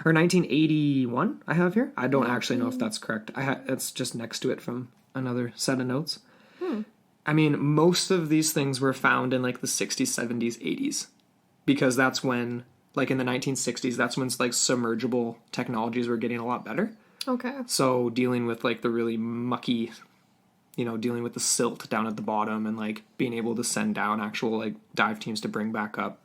or 1981. I have here. I don't actually know if that's correct. It's just next to it from another set of notes. I mean, most of these things were found in like the 60s, 70s, 80s, because that's when, like in the 1960s, that's when like submergible technologies were getting a lot better. Okay. So dealing with like the really mucky, dealing with the silt down at the bottom and like being able to send down actual like dive teams to bring back up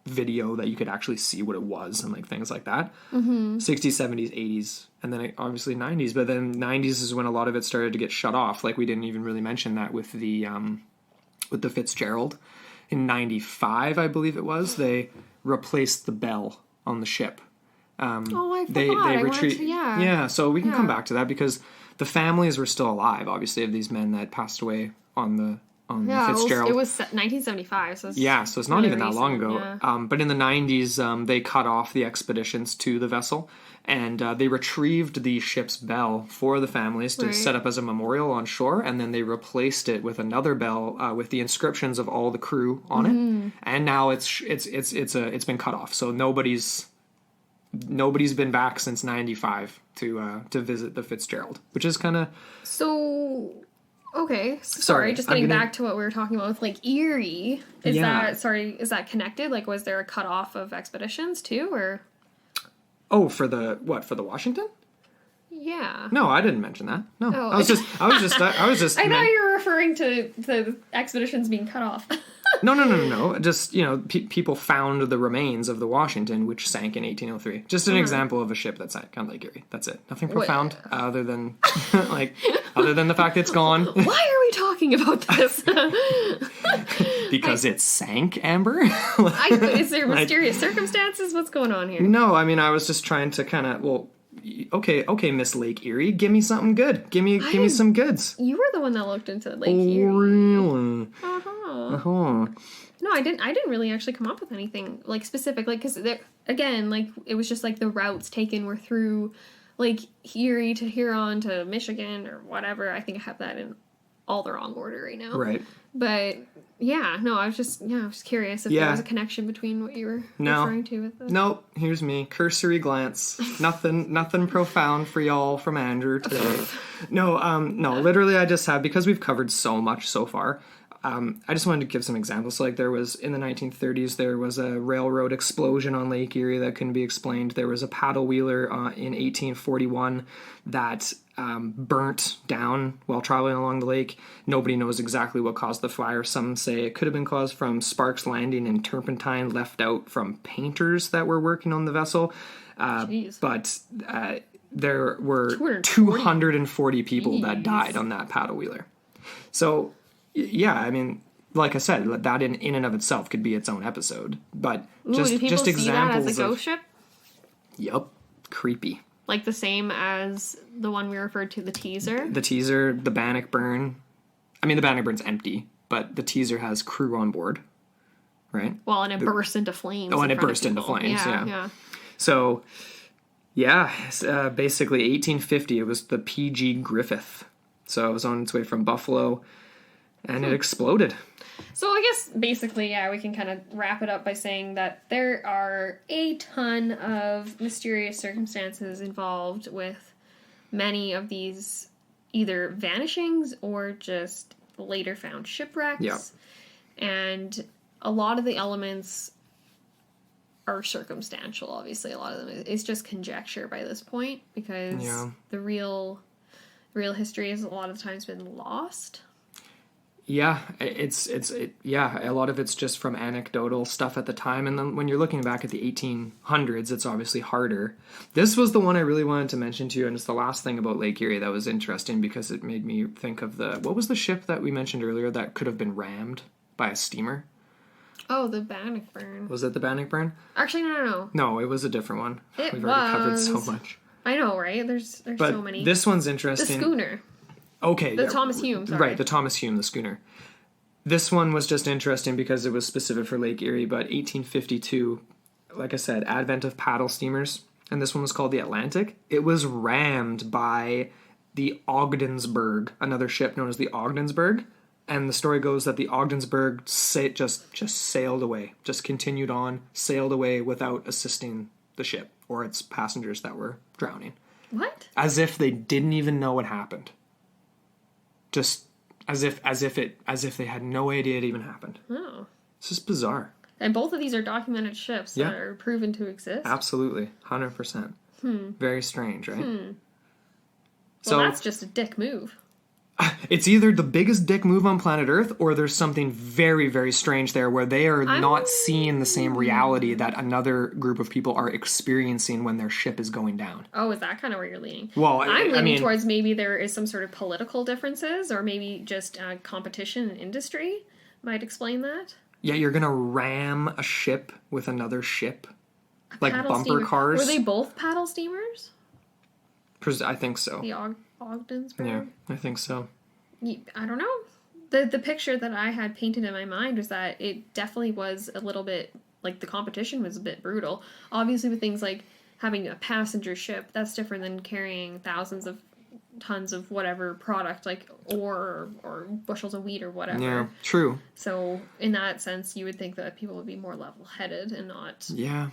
video that you could actually see what it was and like things like that. 60s, 70s, 80s, and then obviously 90s. But then 90s is when a lot of it started to get shut off. Like we didn't even really mention that with the Fitzgerald in 95, I believe it was. They replaced the bell on the ship. I forgot. They retreat. Yeah. So we can come back to that because the families were still alive, obviously, of these men that passed away on the on Yeah, Fitzgerald. it was 1975, so So it's not really even that long recent, ago. yeah. But in the 90s, they cut off the expeditions to the vessel, and they retrieved the ship's bell for the families to Right. set up as a memorial on shore, and then they replaced it with another bell with the inscriptions of all the crew on it. And now it's been cut off, so nobody's been back since '95 to visit the Fitzgerald, which is kind of So, okay. Sorry, Sorry, just I'm getting gonna- back to what we were talking about with Lake Erie. Is that connected? Like, was there a cutoff of expeditions too, or? for the Washington? Yeah. No, I didn't mention that. No, Oh. I was just I thought men- you were referring to the expeditions being cut off. No. Just, people found the remains of the Washington, which sank in 1803. Just an example of a ship that sank on Lake Erie. That's it. Nothing profound other than other than the fact it's gone. Why are we talking about this? Because it sank, Amber? Is there mysterious circumstances? What's going on here? No, I mean, I was just trying to kind of, okay, Miss Lake Erie, give me something good. Give me some goods. You were the one that looked into Lake Oh, Erie. really? Uh-huh. No, I didn't really actually come up with anything like specific, like, because again, like, it was just like the routes taken were through like Erie to Huron to Michigan or whatever. I think I have that in all the wrong order right now. Right. But yeah, no, I was just curious if there was a connection between what you were referring to with the... Nope. Here's me. Cursory glance. Nothing profound for y'all from Andrew today. No, literally I just have, because we've covered so much so far, I just wanted to give some examples. So, like, there was, in the 1930s, there was a railroad explosion on Lake Erie that couldn't be explained. There was a paddle wheeler in 1841 that burnt down while traveling along the lake. Nobody knows exactly what caused the fire. Some say it could have been caused from sparks landing and turpentine left out from painters that were working on the vessel. But there were 240 people that died on that paddle wheeler. So, yeah, I mean, like I said, that in and of itself could be its own episode. But just did people examples see that as a ghost ship? Yep, creepy. Like the same as the one we referred to, the teaser? The teaser, the Bannockburn. I mean, the Bannockburn's empty, but the teaser has crew on board, right? Well, and it burst into flames. Oh, and in it front of burst into people. flames, yeah. Yeah. So, yeah, basically 1850, it was the PG Griffon. So it was on its way from Buffalo, and it exploded. So I guess basically, yeah, we can kind of wrap it up by saying that there are a ton of mysterious circumstances involved with many of these either vanishings or just later found shipwrecks. Yeah. And a lot of the elements are circumstantial, obviously. A lot of them is just conjecture by this point because the real history has a lot of times been lost. Yeah, a lot of it's just from anecdotal stuff at the time, and then when you're looking back at the 1800s, it's obviously harder. This was the one I really wanted to mention to you, and it's the last thing about Lake Erie that was interesting because it made me think of what was the ship that we mentioned earlier that could have been rammed by a steamer? Oh, the Bannockburn. Was it the Bannockburn? Actually, no. No, it was a different one. We've already covered so much. I know, right? There's But so many. this one's The interesting. Schooner. Okay. The Thomas Hume, sorry. Right, the Thomas Hume, the Schooner. This one was just interesting because it was specific for Lake Erie, but 1852, like I said, advent of paddle steamers, and this one was called the Atlantic. It was rammed by the Ogdensburg, another ship known as the Ogdensburg, and the story goes that the Ogdensburg just sailed away, just continued on, sailed away without assisting the ship or its passengers that were drowning. What? As if they didn't even know what happened. Just as if they had no idea it even happened. Oh. It's just bizarre. And both of these are documented ships that are proven to exist. Absolutely. 100%. Very strange, right? Well, So that's just a dick move. it's either the biggest dick move on planet Earth or there's something very, very strange there where they are not seeing the same reality that another group of people are experiencing when their ship is going down. Oh, is that kind of where you're leaning? Well, I'm leaning towards maybe there is some sort of political differences or maybe just competition in industry might explain that. Yeah, you're going to ram a ship with another ship? Like Paddle bumper steamer. cars? Were they both paddle steamers? I think so. The Ogdensburg? Yeah, I think so. I don't know. the picture that I had painted in my mind was that it definitely was a little bit, like, the competition was a bit brutal. Obviously, with things like having a passenger ship, that's different than carrying thousands of tons of whatever product, like ore or bushels of wheat or whatever. Yeah, true. So, in that sense, you would think that people would be more level-headed and not... Yeah.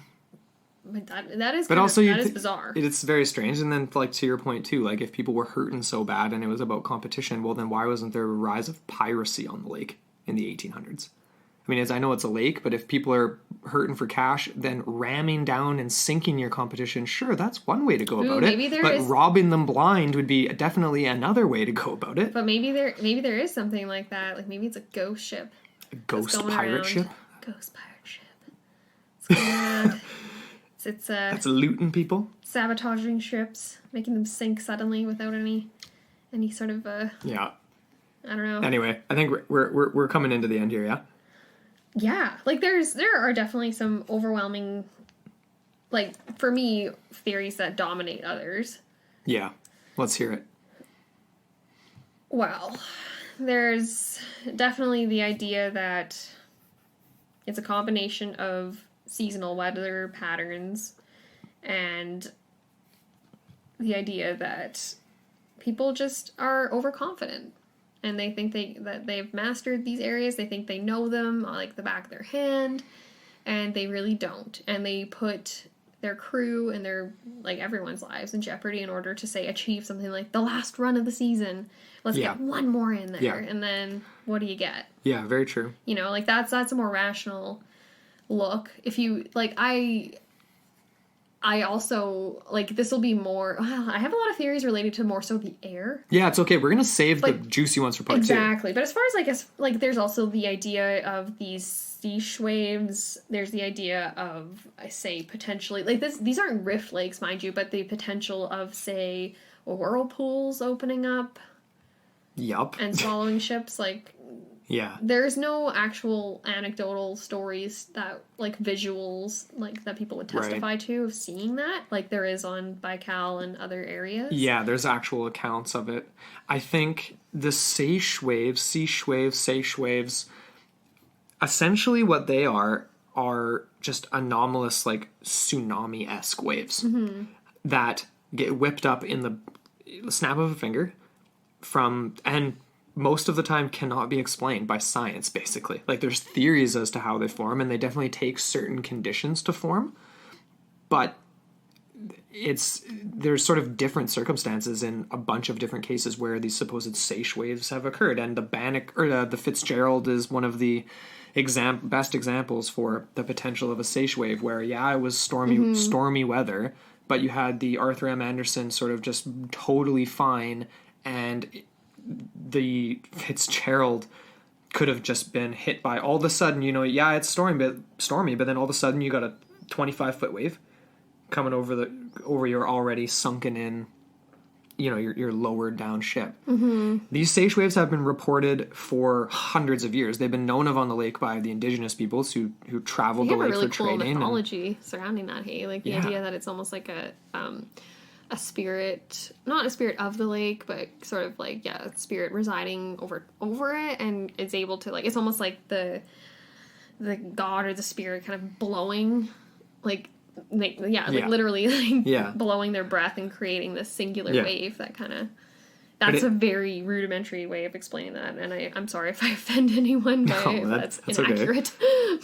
But that is But kind also of, that is bizarre. It's very strange. And then, like, to your point, too, like, if people were hurting so bad and it was about competition, well, then why wasn't there a rise of piracy on the lake in the 1800s? I mean, I know it's a lake, but if people are hurting for cash, then ramming down and sinking your competition, sure, that's one way to go about it. But robbing them blind would be definitely another way to go about it. But maybe there is something like that. Like, maybe it's a ghost ship. A ghost pirate ship? Ghost pirate ship. It's going around. It's That's looting people? Sabotaging ships, making them sink suddenly without any sort of yeah. I don't know. Anyway, I think we're coming into the end here, yeah? Yeah. Like there are definitely some overwhelming, like, for me, theories that dominate others. Yeah. Let's hear it. Well, there's definitely the idea that it's a combination of seasonal weather patterns and the idea that people just are overconfident and they think that they've mastered these areas. They think they know them like the back of their hand, and they really don't. And they put their crew and their, like, everyone's lives in jeopardy in order to, say, achieve something like the last run of the season. Let's get one more in there. Yeah. And then what do you get? Yeah, very true. You know, like, that's a more rational look. If you, like, I also, like, this will be more, well, I have a lot of theories related to more so the air. Yeah, it's okay. We're going to save the juicy ones for part 2. Exactly. But as far as, I guess, like, there's also the idea of these sea waves. There's the idea of, I say, potentially, like, these aren't rift lakes, mind you, but the potential of, say, whirlpools opening up. Yup. And swallowing ships, like... Yeah. There's no actual anecdotal stories that, like, visuals, like, that people would testify to of seeing that, like there is on Baikal and other areas. Yeah, there's actual accounts of it. I think the sea waves, essentially what they are just anomalous, like, tsunami-esque waves that get whipped up in the snap of a finger and most of the time cannot be explained by science, basically. Like, there's theories as to how they form, and they definitely take certain conditions to form, but there's sort of different circumstances in a bunch of different cases where these supposed seiche waves have occurred, and the Fitzgerald is one of the best examples for the potential of a seiche wave, where, it was stormy weather, but you had the Arthur M. Anderson sort of just totally fine, and the Fitzgerald could have just been hit by, all of a sudden, it's stormy, but then all of a sudden you got a 25-foot wave coming over your already sunken in, your lowered down ship. Mm-hmm. These seiche waves have been reported for hundreds of years. They've been known of on the lake by the indigenous peoples who traveled the lake for trading. They have a really cool mythology surrounding that, hey? Like, the idea that it's almost like a spirit, not a spirit of the lake, but sort of like, a spirit residing over it, and it's able to, like, it's almost like the god or the spirit kind of blowing, like, literally, like, blowing their breath and creating this singular wave that kind of... That's a very rudimentary way of explaining that, and I'm sorry if I offend anyone by that's inaccurate.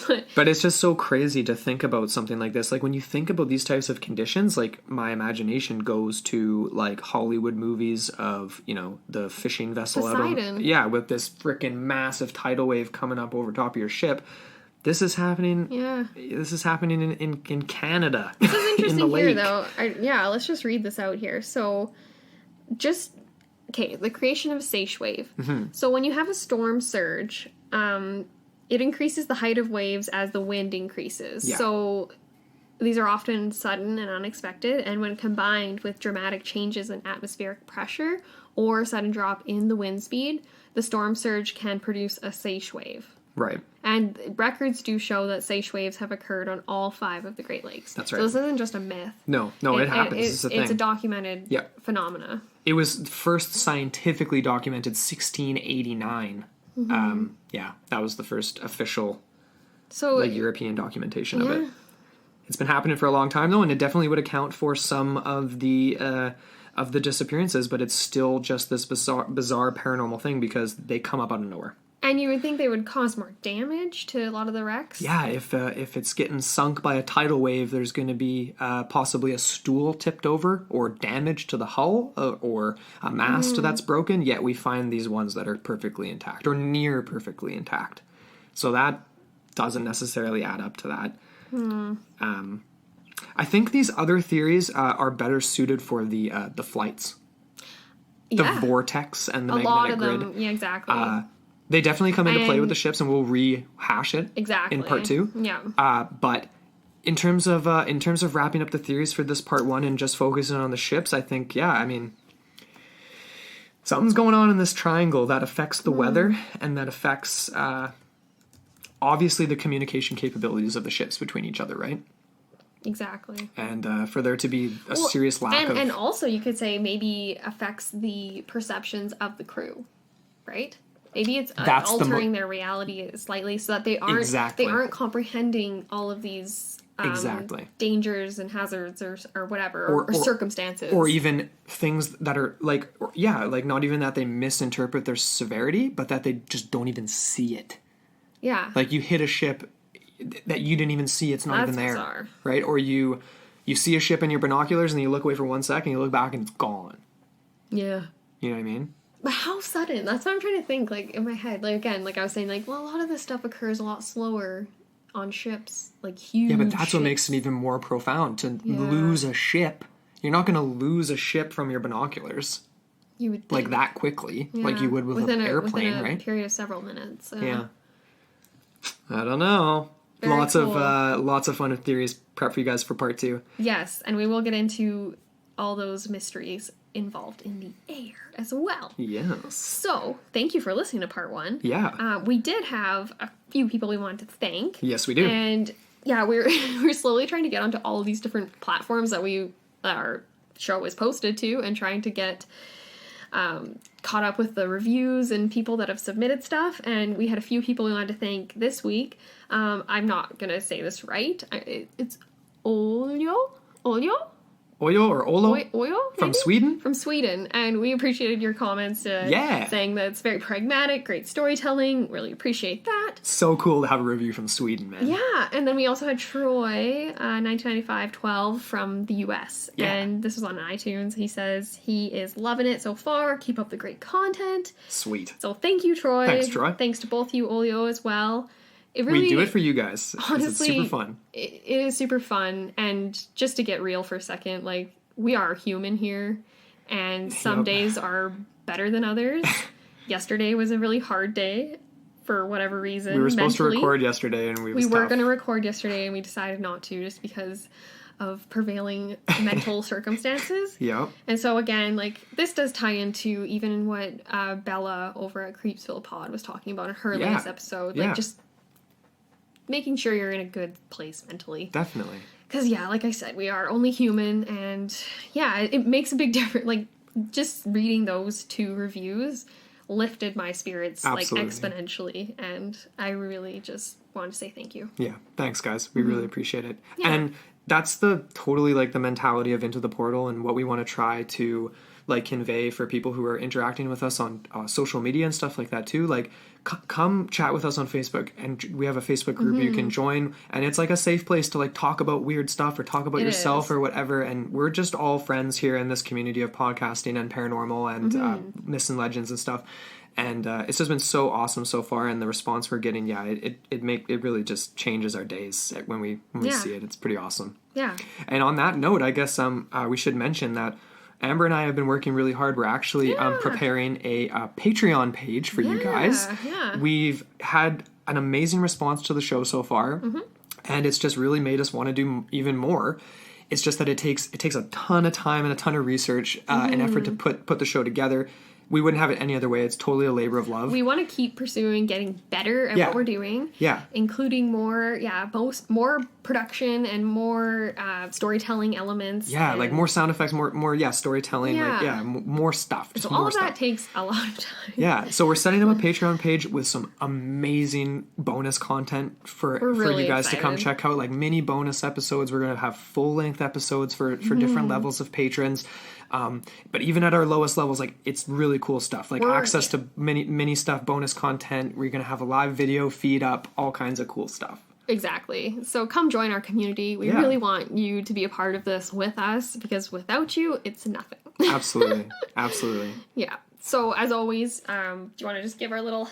Okay. But it's just so crazy to think about something like this. Like, when you think about these types of conditions, like, my imagination goes to, like, Hollywood movies of, the fishing vessel Poseidon. With this freaking massive tidal wave coming up over top of your ship. This is happening. Yeah. This is happening in Canada. This is interesting here, though. Let's just read this out here. So, the creation of a seiche wave. Mm-hmm. So when you have a storm surge, it increases the height of waves as the wind increases. Yeah. So these are often sudden and unexpected, and when combined with dramatic changes in atmospheric pressure or sudden drop in the wind speed, the storm surge can produce a seiche wave. Right. And records do show that seiche waves have occurred on all 5 of the Great Lakes. That's right. So this isn't just a myth. No, it happens. It's a thing. It's a documented phenomena. It was first scientifically documented 1689 Yeah, that was the first official So European documentation of it. It's been happening for a long time, though, and it definitely would account for some of the disappearances, but it's still just this bizarre paranormal thing because they come up out of nowhere. And you would think they would cause more damage to a lot of the wrecks? Yeah, if it's getting sunk by a tidal wave, there's going to be possibly a stool tipped over or damage to the hull or a mast that's broken, yet we find these ones that are perfectly intact or near perfectly intact. So that doesn't necessarily add up to that. I think these other theories are better suited for the flights. The vortex and the magnetic grid. A lot of them, yeah, exactly. They definitely come into play with the ships, and we'll rehash it in part 2. Yeah. But in terms of wrapping up the theories for this part 1 and just focusing on the ships, I think, something's going on in this triangle that affects the weather and that affects obviously the communication capabilities of the ships between each other, right? Exactly. And for there to be a serious lack of... And also you could say maybe affects the perceptions of the crew, right? Maybe it's altering their reality slightly so that they aren't comprehending all of these dangers and hazards or whatever or circumstances, or even things that are like not even that they misinterpret their severity, but that they just don't even see it. Yeah, like you hit a ship that you didn't even see; it's not even there, bizarre. Right? Or you see a ship in your binoculars and you look away for 1 second, you look back and it's gone. Yeah, you know what I mean. But how sudden? That's what I'm trying to think, like, in my head. Like, again, like I was saying, like, well, a lot of this stuff occurs a lot slower on ships, like huge. Yeah, but that's what makes it even more profound. To lose a ship, you're not going to lose a ship from your binoculars. You would think. Like that quickly, like you would with an airplane, within a right? Period of several minutes. Yeah. I don't know. Very lots cool. of lots of fun theories prep for you guys for part 2. Yes, and we will get into all those mysteries involved in the air as well. Yes. So, thank you for listening to part 1. Yeah. We did have a few people we wanted to thank. Yes, we do. And yeah, we're slowly trying to get onto all of these different platforms that our show is posted to, and trying to get caught up with the reviews and people that have submitted stuff. And we had a few people we wanted to thank this week. I'm not gonna say this right. It's Olio. Oyo or Olo? Oyo? From Sweden? From Sweden. And we appreciated your comments saying that it's very pragmatic, great storytelling. Really appreciate that. So cool to have a review from Sweden, man. Yeah. And then we also had Troy, 1995-12 from the US. Yeah. And this was on iTunes. He says he is loving it so far. Keep up the great content. Sweet. So thank you, Troy. Thanks, Troy. Thanks to both you, Olio, as well. We do it for you guys. Honestly, it's super fun. It is super fun. And just to get real for a second, like, we are human here, and some days are better than others. Yesterday was a really hard day for whatever reason. We were supposed to record yesterday, and we were going to record yesterday, and we decided not to just because of prevailing mental circumstances. Yeah. And so again, like, this does tie into even what Bella over at Creepsville Pod was talking about in her latest episode. Like, just making sure you're in a good place mentally. Definitely. Because, like I said, we are only human, and, it makes a big difference. Like, just reading those 2 reviews lifted my spirits, Absolutely. like, exponentially, and I really just wanted to say thank you. Yeah, thanks, guys. We really appreciate it. Yeah. And that's the mentality of Into the Portal, and what we want to try to, like, convey for people who are interacting with us on social media and stuff like that, too. Like, come chat with us on Facebook, and we have a Facebook group you can join, and it's like a safe place to, like, talk about weird stuff or talk about yourself or whatever, and we're just all friends here in this community of podcasting and paranormal and myths and legends and stuff, and it's just been so awesome so far, and the response we're getting, it really just changes our days when we see it. It's pretty awesome. Yeah. And on that note, I guess we should mention that Amber and I have been working really hard. We're actually preparing a Patreon page for you guys. Yeah. We've had an amazing response to the show so far, and it's just really made us want to do even more. It's just that it takes a ton of time and a ton of research and effort to put the show together. we wouldn't have it any other way. It's totally a labor of love. We want to keep pursuing getting better at what we're doing. Yeah. Including more production and more storytelling elements. Yeah, and like more sound effects, more storytelling. Yeah. More stuff. So all of that takes a lot of time. Yeah, so we're setting up a Patreon page with some amazing bonus content for really you guys excited to come check out, like mini bonus episodes. We're going to have full-length episodes for different levels of patrons. But even at our lowest levels, like, it's really cool stuff. Like access to mini stuff, bonus content. We're going to have a live video feed up, all kinds of cool stuff. Exactly. So come join our community. We really want you to be a part of this with us, because without you, it's nothing. Absolutely. Absolutely. Yeah. So as always, do you want to just give our little...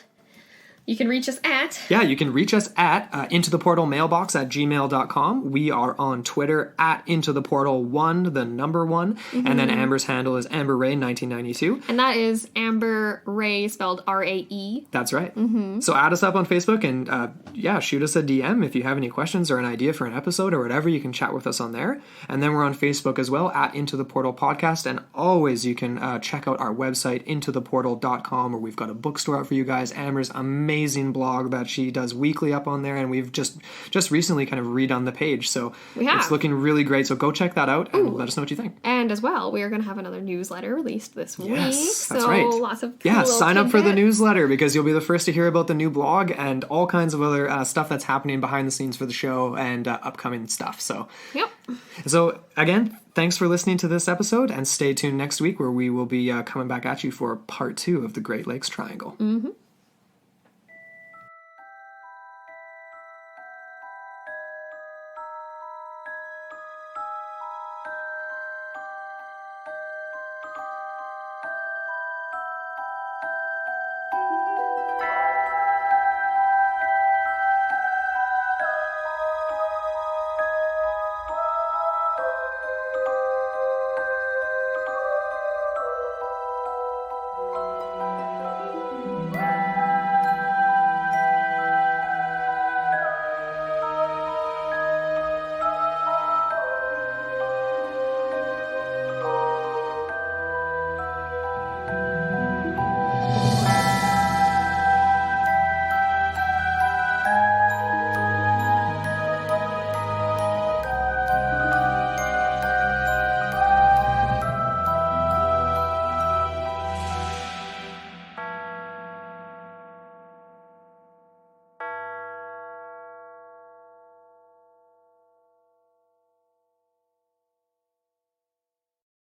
You can reach us at... Yeah, you can reach us at intotheportalmailbox@gmail.com. We are on Twitter at intotheportal1, the number 1. And then Amber's handle is AmberRay1992. And that is Amber Ray, spelled R-A-E. That's right. So add us up on Facebook and, shoot us a DM if you have any questions or an idea for an episode or whatever. You can chat with us on there. And then we're on Facebook as well, at Into the Portal Podcast. And always you can check out our website, intotheportal.com, where we've got a bookstore out for you guys. Amber's amazing blog that she does weekly up on there, and we've just recently kind of redone the page, so it's looking really great. So go check that out and let us know what you think. And as well, we are going to have another newsletter released this week. Yes, that's so right. Lots of cool sign up for the newsletter, because you'll be the first to hear about the new blog and all kinds of other stuff that's happening behind the scenes for the show and upcoming stuff. So So again, thanks for listening to this episode, and stay tuned next week where we will be coming back at you for part 2 of the Great Lakes Triangle.